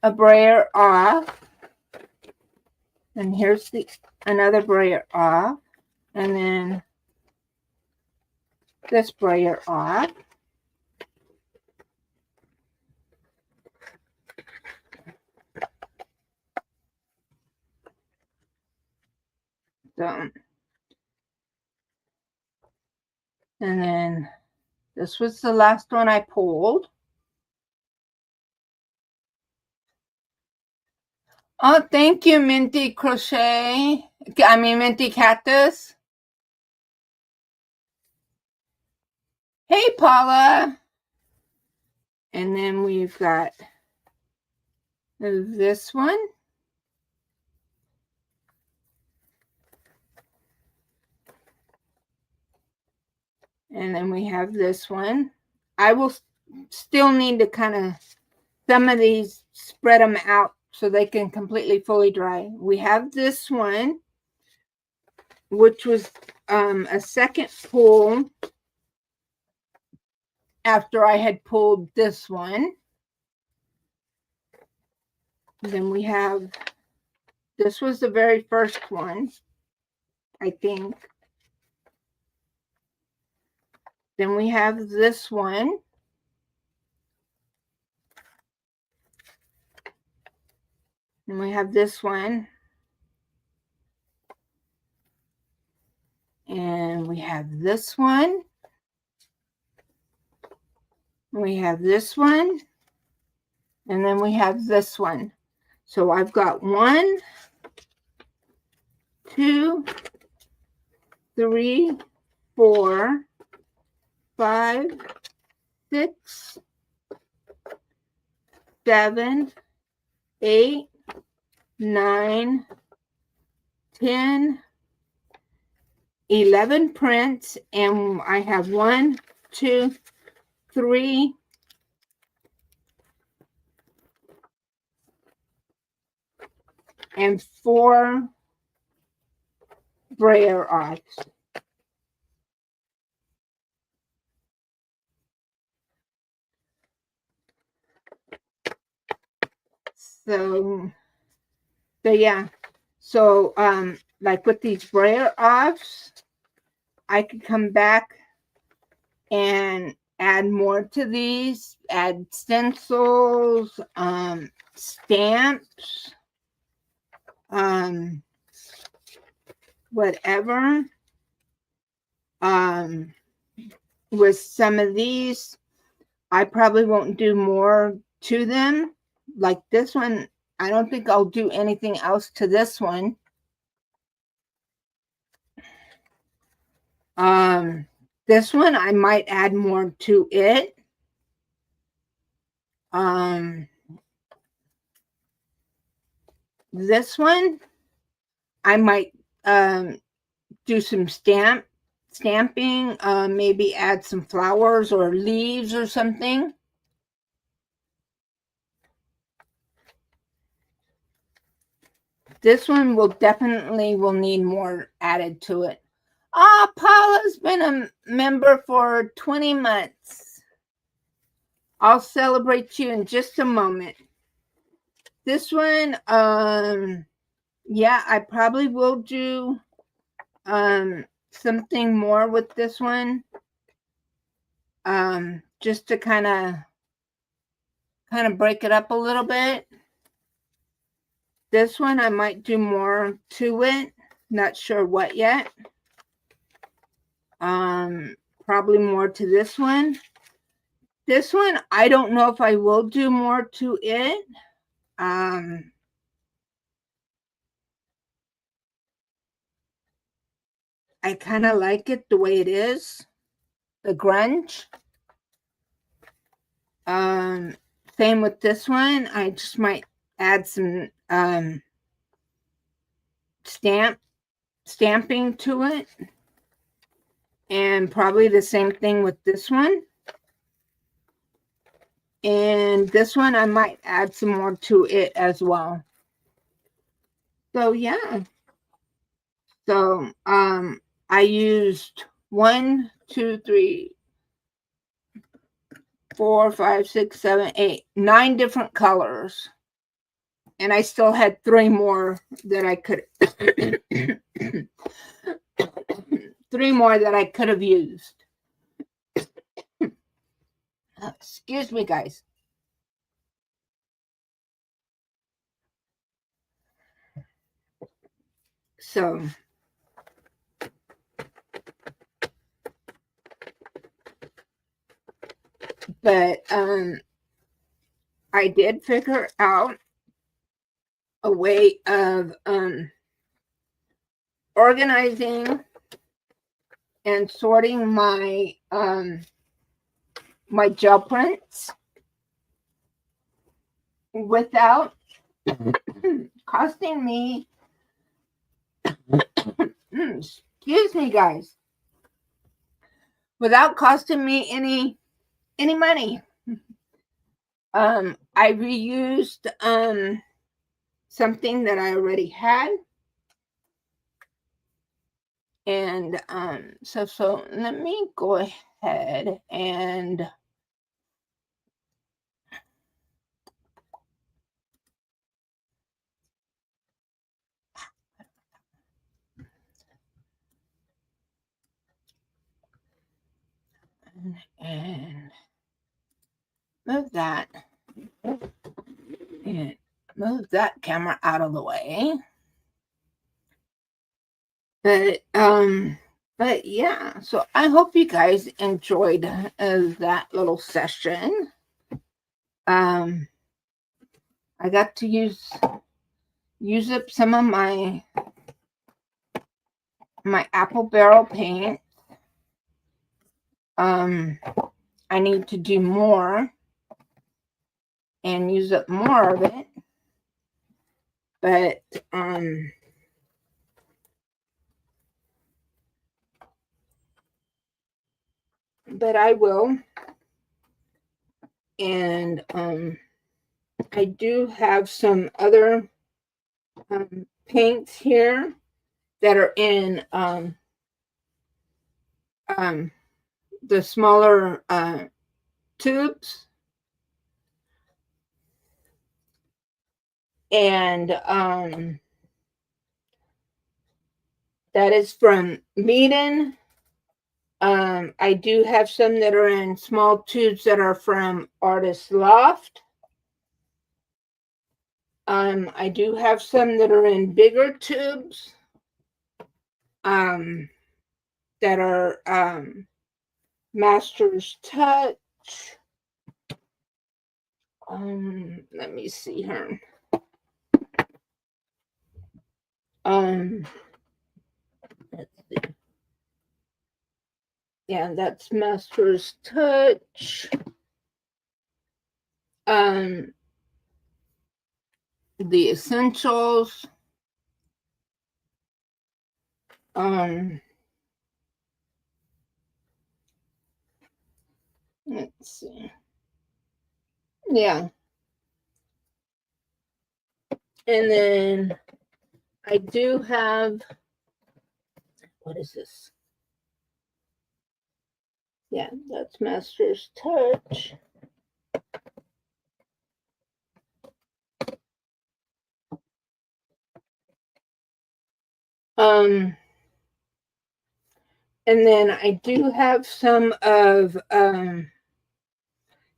a brayer off. And here's the another brayer off, and then this brayer off. So, and then this was the last one I pulled. Oh, thank you, Minty Crochet. Minty Cactus. Hey, Paula. And then we've got this one. And then we have this one. I will still need to kind of, some of these, spread them out so they can completely fully dry. We have this one, which was a second pull after I had pulled this one. Then we have, this was the very first one, I think. Then we have this one. And we have this one. And we have this one. We have this one. And then we have this one. So I've got 1, 2, 3, 4, 5, 6, 7, 8, 9, 10, 11 prints, and I have 1, 2, 3, and 4 brayer offs. So yeah. So like with these brayer offs, I could come back and add more to these, add stencils, stamps, whatever. With some of these, I probably won't do more to them. Like this one, I don't think I'll do anything else to this one. This one, I might add more to it. This one, I might do some stamping, maybe add some flowers or leaves or something. This one will need more added to it. Paula's been a member for 20 months. I'll celebrate you in just a moment. This one, yeah, I probably will do something more with this one. Just to kind of break it up a little bit. This one, I might do more to it. Not sure what yet. Probably more to this one. This one, I don't know if I will do more to it. I kind of like it the way it is. The grunge. Same with this one. I just might add some stamping to it. And probably the same thing with this one. And this one, I might add some more to it as well. So, yeah. So, I used 1, 2, 3, 4, 5, 6, 7, 8, 9 different colors. And I still had 3 more that I could 3 more that I could have used. Excuse me, guys. So but I did figure out a way of organizing and sorting my my gel prints without costing me excuse me, guys, without costing me any money. I reused something that I already had. And so let me go ahead and move that and move that camera out of the way. But yeah, so I hope you guys enjoyed that little session. I got to use up some of my apple barrel paint. I need to do more and use up more of it. But I will. And I do have some other paints here that are in the smaller tubes. And that is from Meeden. I do have some that are in small tubes that are from Artist Loft. I do have some that are in bigger tubes that are Master's Touch. Let me see here. Let's see. Yeah, that's Master's Touch. The Essentials. Let's see. Yeah. And then I do have, what is this? Yeah, that's Master's Touch. And then I do have some of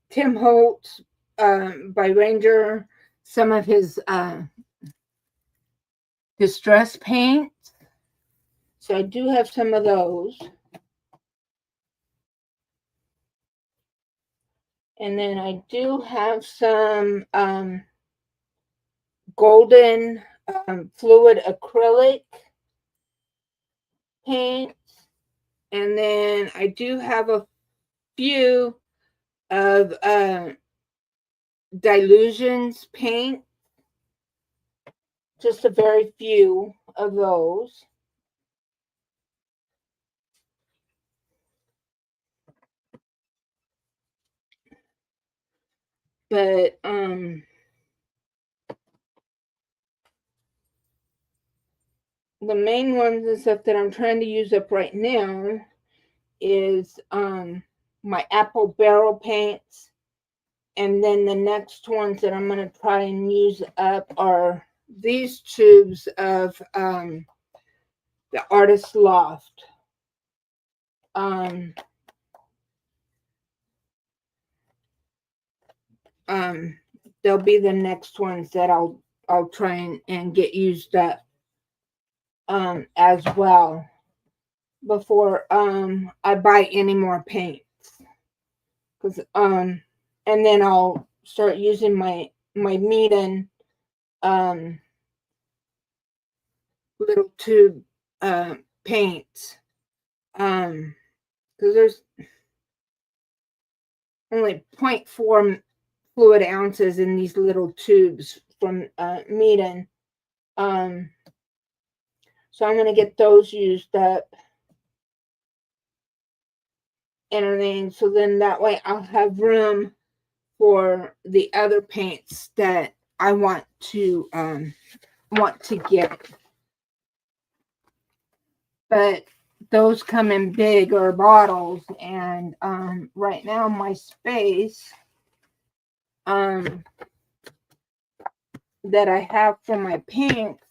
Tim Holtz by Ranger, some of his distress paint. So I do have some of those. And then I do have some golden fluid acrylic paints. And then I do have a few of Dilutions paint. Just a very few of those. But the main ones and stuff that I'm trying to use up right now is my apple barrel paints And then the next ones that I'm going to try and use up are these tubes of the Artist Loft. They'll be the next ones that I'll try and get used up as well before I buy any more paints. Cause and then I'll start using my Meeden little tube paints. Because there's only 0.4 fluid ounces in these little tubes from Meeden. So I'm going to get those used up and everything. So then that way I'll have room for the other paints that I want to get. But those come in bigger bottles, and right now my space that I have for my paints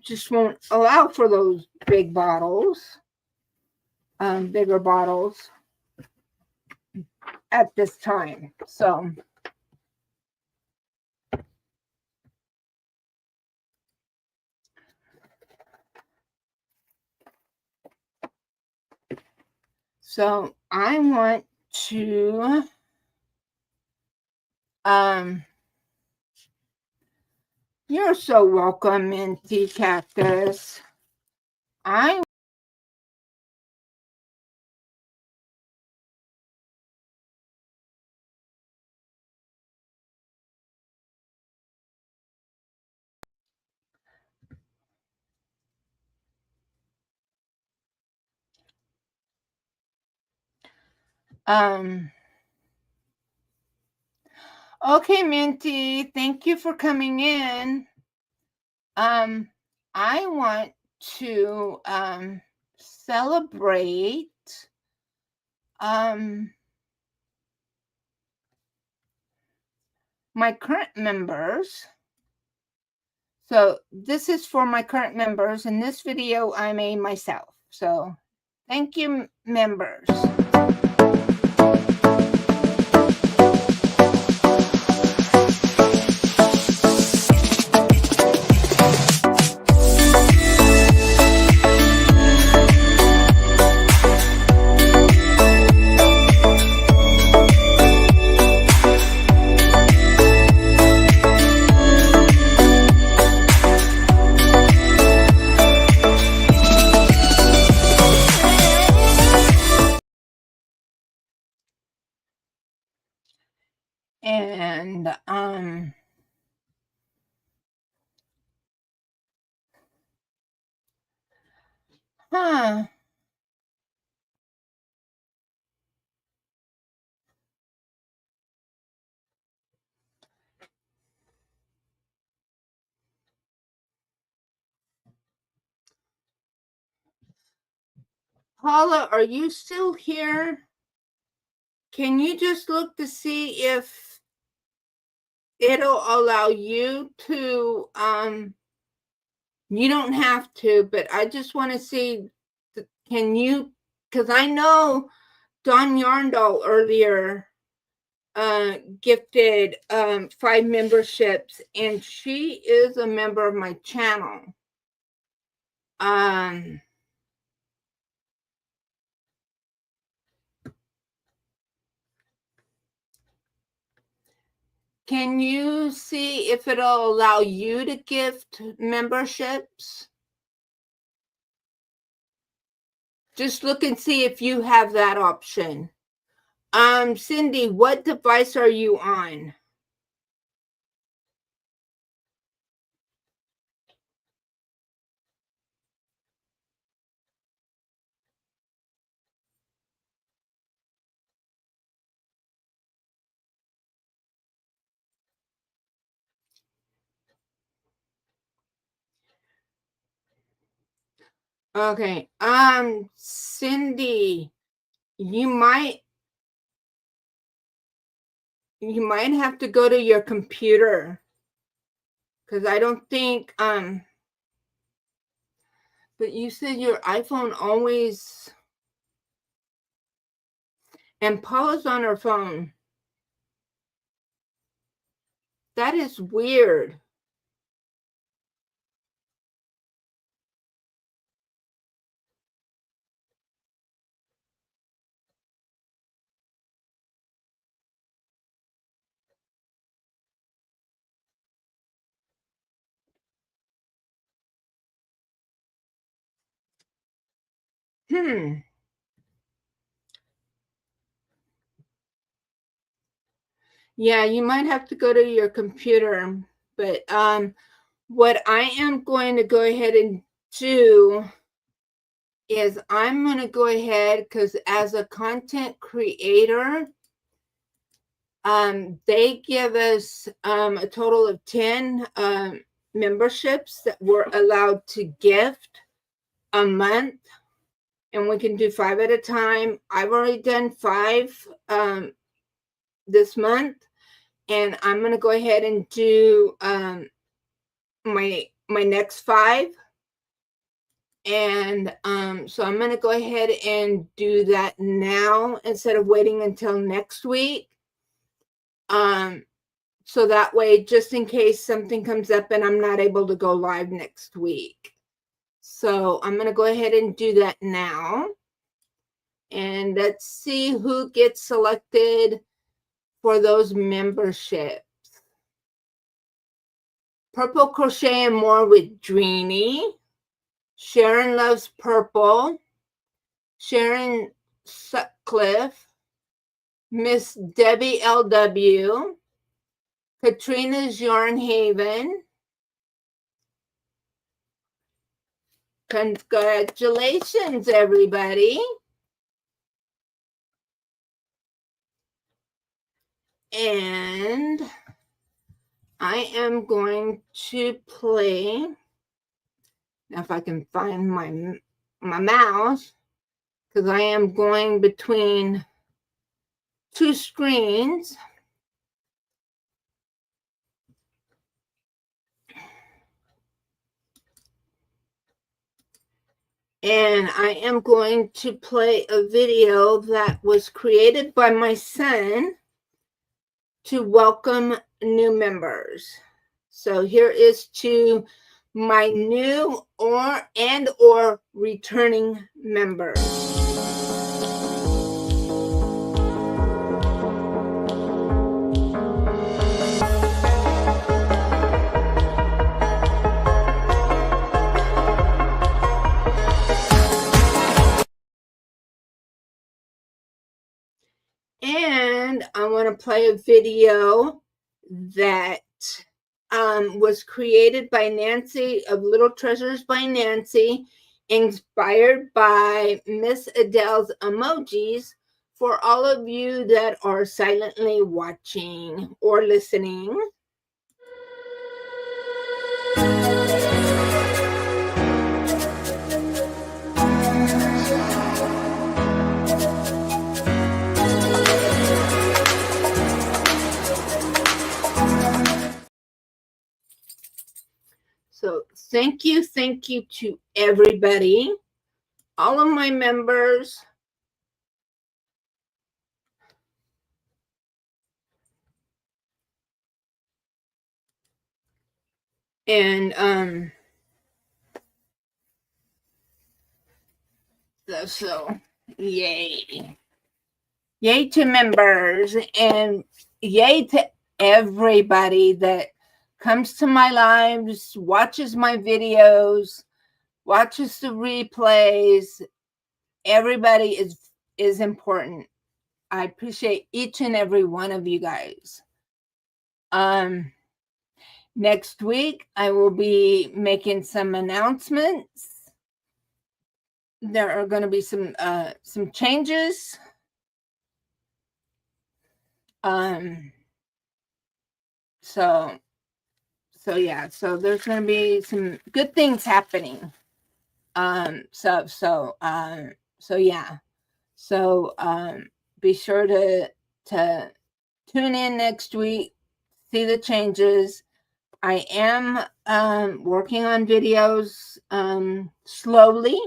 just won't allow for those big bottles, bigger bottles at this time. So I want to you're so welcome, Minty Cactus. Okay, Minty, thank you for coming in. I want to celebrate my current members. So this is for my current members, and this video I made myself. So thank you, members. And Paula, are you still here? Can you just look to see if it'll allow you to you don't have to, but I just want to see, can you, because I know Dawn Yarndall earlier gifted 5 memberships, and she is a member of my channel. Can you see if it'll allow you to gift memberships? Just look and see if you have that option. Cindy, what device are you on? Okay. Cindy, you might you might have to go to your computer, because I don't think but you said your iPhone always, and Paula's on her phone. That is weird. Hmm. Yeah, you might have to go to your computer, but what I am going to go ahead and do is I'm going to go ahead, because as a content creator, they give us a total of 10 memberships that we're allowed to gift a month, and we can do 5 at a time. I've already done 5 this month, and I'm going to go ahead and do my next 5. And so I'm going to go ahead and do that now instead of waiting until next week. So that way, just in case something comes up and I'm not able to go live next week. So I'm going to go ahead and do that now. And let's see who gets selected for those memberships. Purple Crochet and More with Dreamy. Sharon Loves Purple. Sharon Sutcliffe. Miss Debbie LW. Katrina's Yarn Haven. Congratulations, everybody. And I am going to play, now if I can find my mouse, because I am going between 2 screens. And I am going to play a video that was created by my son to welcome new members. So here is to my new or returning members. And I want to play a video that was created by Nancy of Little Treasures by Nancy, inspired by Miss Adele's emojis, for all of you that are silently watching or listening. So thank you to everybody, all of my members. And so yay to members, and yay to everybody that comes to my lives, watches my videos, watches the replays. Everybody is important. I appreciate each and every one of you guys. Next week I will be making some announcements. There are going to be some changes. So yeah, so there's going to be some good things happening. So yeah. So be sure to tune in next week, see the changes. I am working on videos slowly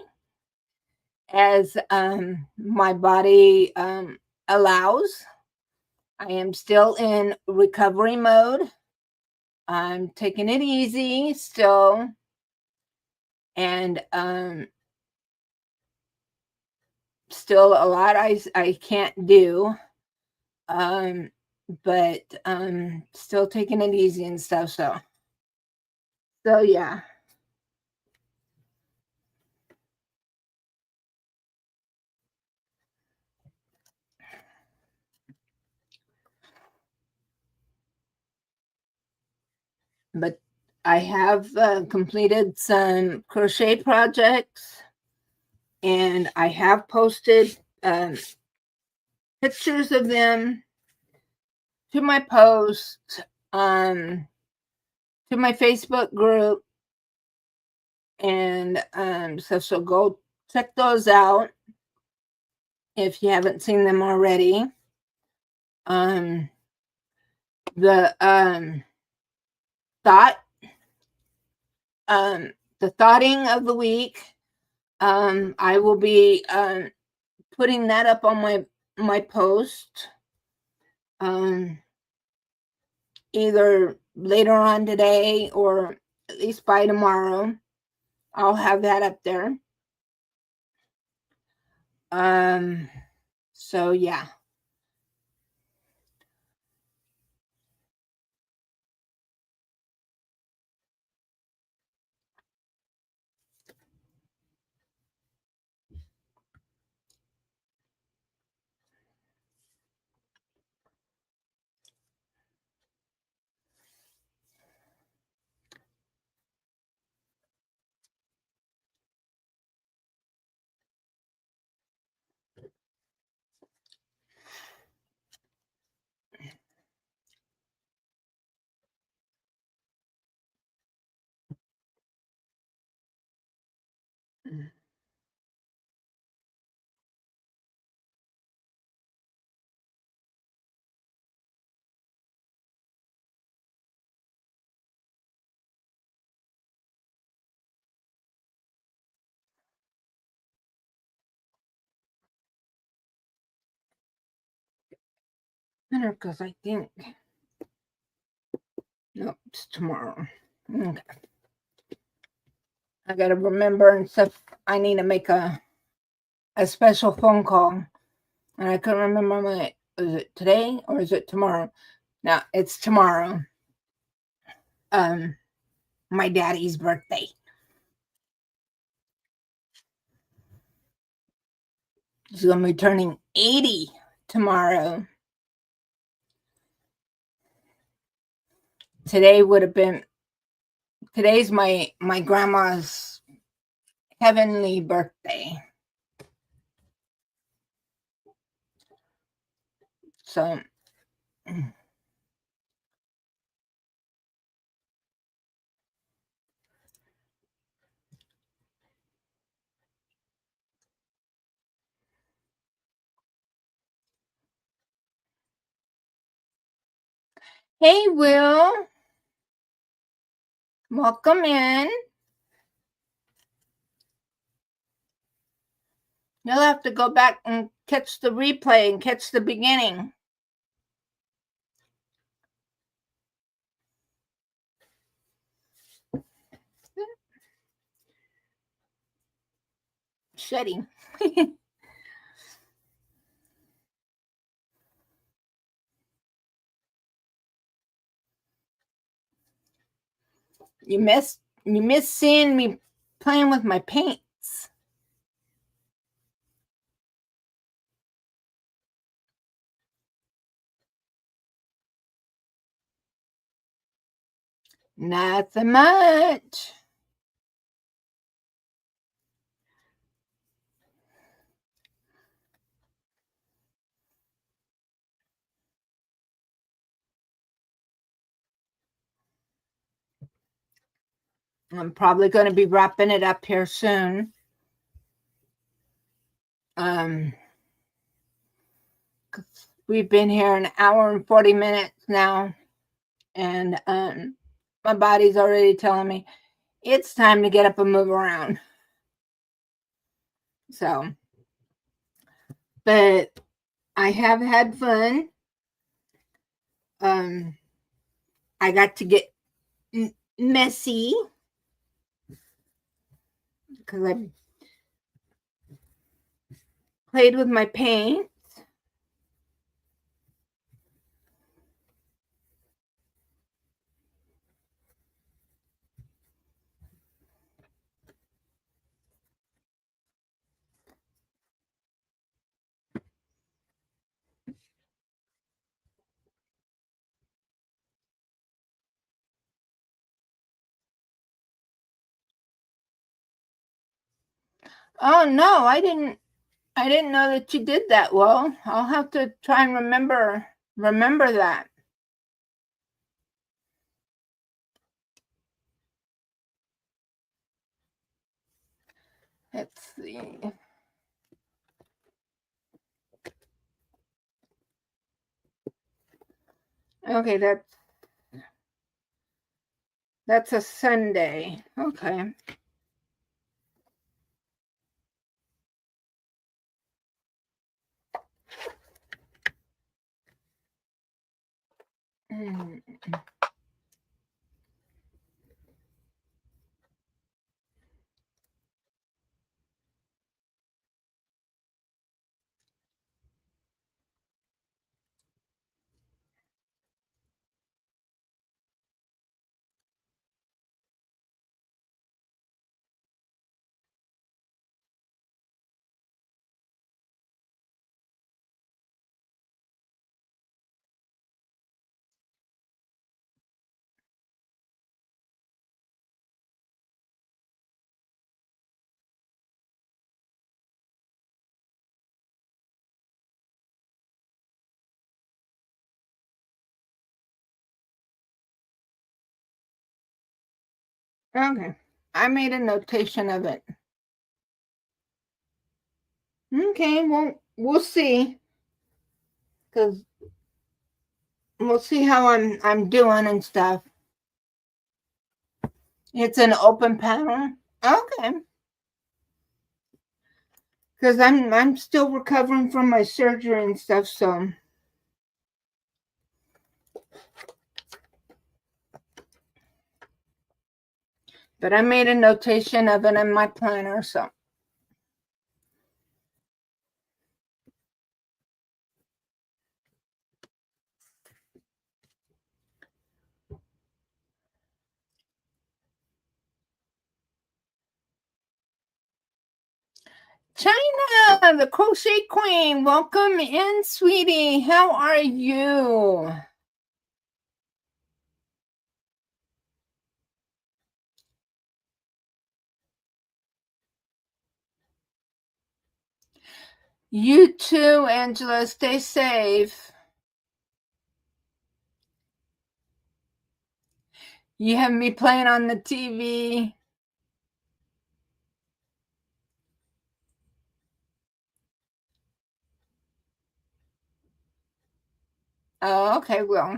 as my body allows. I am still in recovery mode. I'm taking it easy still, and still a lot I can't do, but still taking it easy and stuff. So yeah. But I have completed some crochet projects, and I have posted pictures of them to my post, to my Facebook group, and so go check those out if you haven't seen them already. The thought, the thoughting of the week. I will be putting that up on my post either later on today or at least by tomorrow. I'll have that up there. So yeah. Because I think no, it's tomorrow. Okay. I gotta remember and stuff. I need to make a special phone call, and I couldn't remember is it today or is it tomorrow? No, it's tomorrow. My daddy's birthday. He's gonna be turning 80 tomorrow. Today's my grandma's heavenly birthday. So hey Will, welcome in. You'll have to go back and catch the replay and catch the beginning. Shedding. You miss seeing me playing with my paints. Nothing much. I'm probably going to be wrapping it up here soon. we've been here an hour and 40 minutes now, and my body's already telling me it's time to get up and move around. So, but I have had fun. I got to get messy because I played with my paint. Oh no, I didn't know that you did that. Well, I'll have to try and remember that. Let's see. Okay, that's a Sunday. Okay. Mm. Okay. I made a notation of it. Okay, well, we'll see. Cause we'll see how I'm doing and stuff. It's an open panel. Okay. Because I'm still recovering from my surgery and stuff, so but I made a notation of it in my planner, so China, the crochet queen, welcome in, sweetie. How are you? You too, Angela. Stay safe. You have me playing on the TV. Oh, okay, well.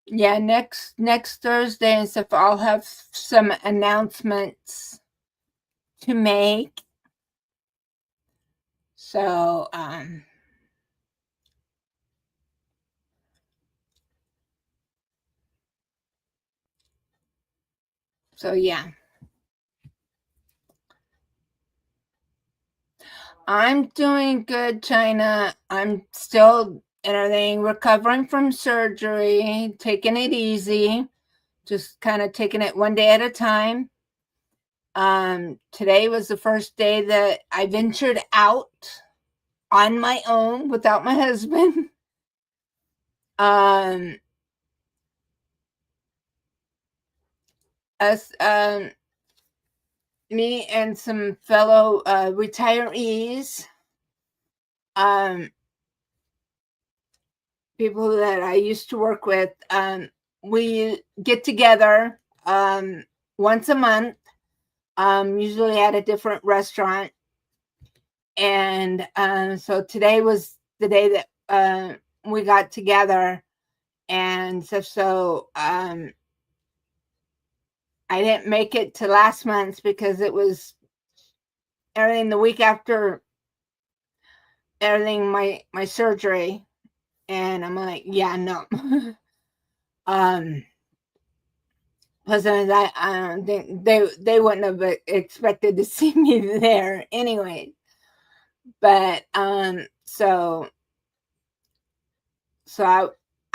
Yeah, next Thursday and stuff, I'll have some announcements to make. So, yeah. I'm doing good, China. I'm still and everything, recovering from surgery, taking it easy, just kind of taking it one day at a time. Today was the first day that I ventured out on my own without my husband. Us, me and some fellow retirees, people that I used to work with, we get together once a month usually at a different restaurant. And so today was the day that we got together. And so I didn't make it to last month's because it was everything the week after everything my surgery. And I'm like, yeah, no. Plus, I don't think they wouldn't have expected to see me there anyway. But so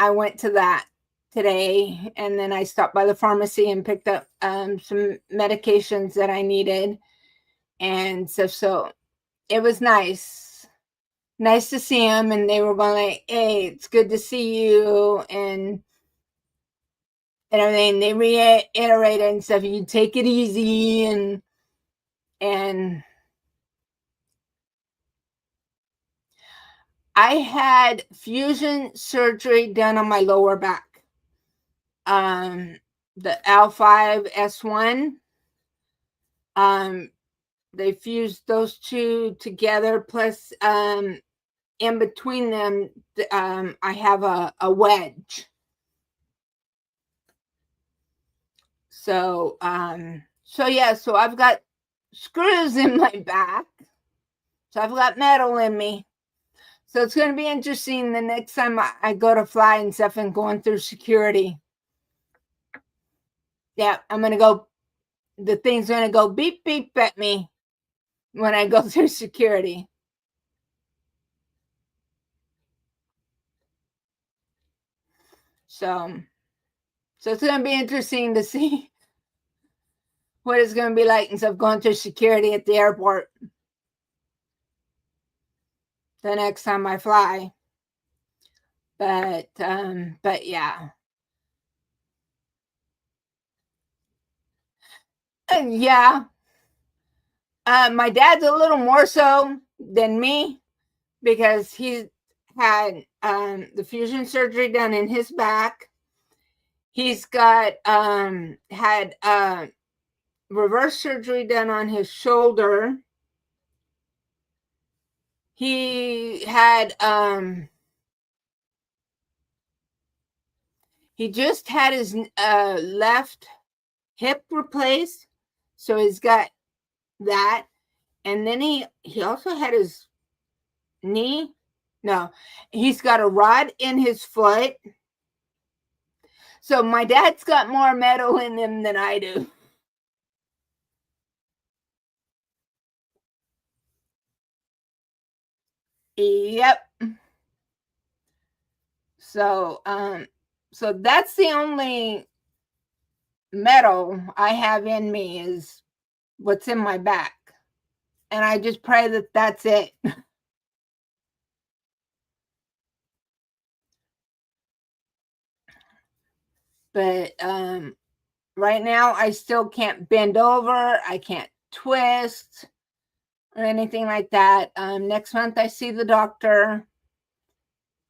I went to that today, and then I stopped by the pharmacy and picked up some medications that I needed, and so it was nice to see them, and they were going like, "Hey, it's good to see you," and everything. They reiterated and stuff. You take it easy, and I had fusion surgery done on my lower back. The L5S1. They fused those two together. Plus, in between them, I have a wedge. So, yeah. So I've got screws in my back. So I've got metal in me. So it's going to be interesting the next time I go to fly and stuff and going through security. Yeah, I'm going to go. The thing's going to go beep, beep at me when I go through security. So it's going to be interesting to see what it's going to be like instead of going through security at the airport the next time I fly. But yeah. And yeah. My dad's a little more so than me because he's had the fusion surgery done in his back. He's got had reverse surgery done on his shoulder. He had he just had his left hip replaced, so he's got that. And then he also had his knee. No, he's got a rod in his foot. So my dad's got more metal in him than I do. Yep. So so that's the only metal I have in me is what's in my back. And I just pray that that's it. But right now I still can't bend over, I can't twist or anything like that. Next month I see the doctor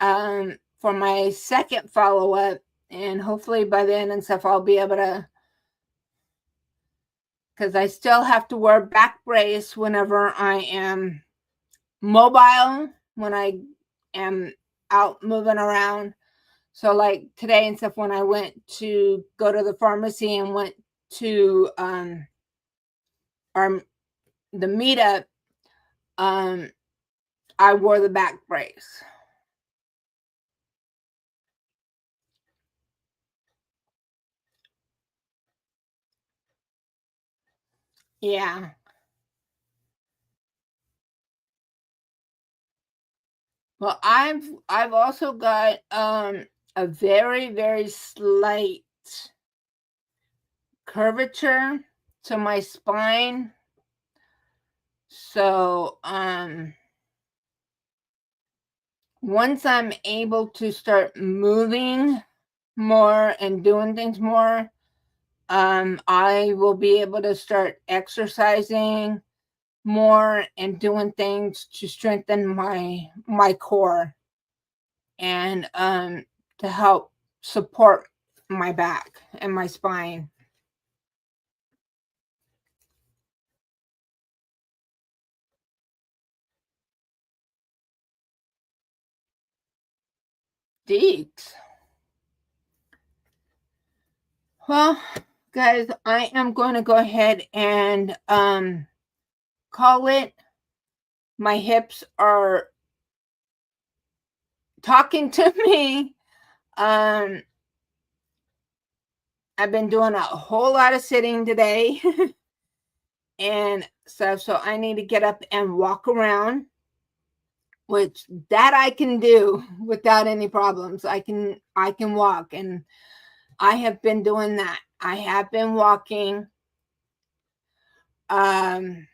for my second follow-up, and hopefully by then and stuff I'll be able to, because I still have to wear back brace whenever I am mobile, when I am out moving around. So like today and stuff, when I went to go to the pharmacy and went to our the meetup, I wore the back brace. Yeah. Well, I've also got a very, very slight curvature to my spine. So once I'm able to start moving more and doing things more, I will be able to start exercising more and doing things to strengthen my core and to help support my back and my spine. Deeks. Well, guys, I am going to go ahead and call it. My hips are talking to me. I've been doing a whole lot of sitting today and stuff, so I need to get up and walk around, which that I can do without any problems. I can walk, and I have been doing that. I have been walking and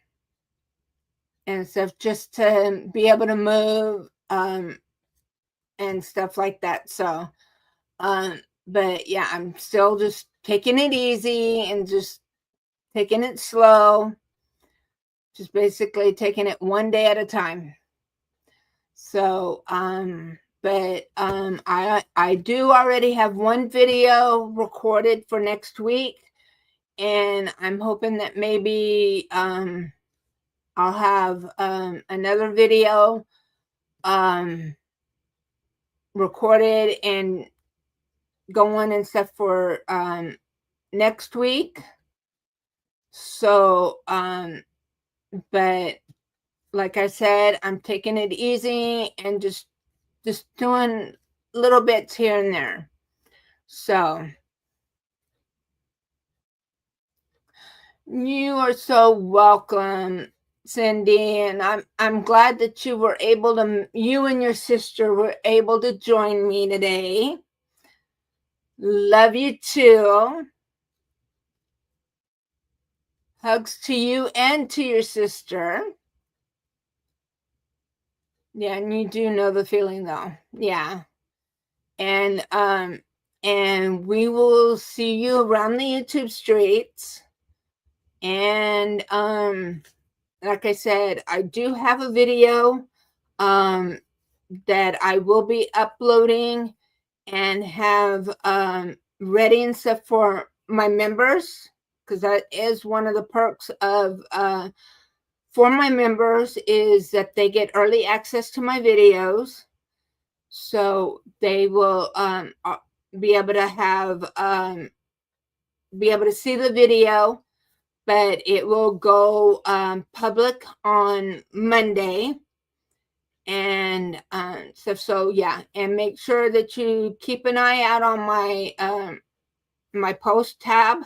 stuff just to be able to move and stuff like that. So but yeah, I'm still just taking it easy and just taking it slow, just basically taking it one day at a time. So but I do already have one video recorded for next week, and I'm hoping that maybe I'll have another video recorded and going and stuff for next week. So but like I said, I'm taking it easy and just doing little bits here and there. So you are so welcome, Cindy, and I'm glad that you were able to, you and your sister were able to join me today. Love you too. Hugs to you and to your sister. Yeah, and you do know the feeling though. Yeah. And we will see you around the YouTube streets. And like I said, I do have a video that I will be uploading and have ready and stuff for my members, because that is one of the perks of for my members, is that they get early access to my videos. So they will be able to have be able to see the video, but it will go public on Monday and stuff. So yeah, and make sure that you keep an eye out on my my post tab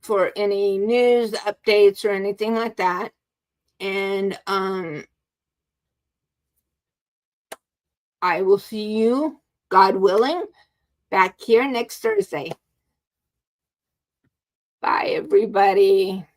for any news updates or anything like that. And I will see you, God willing, back here next Thursday. Bye, everybody.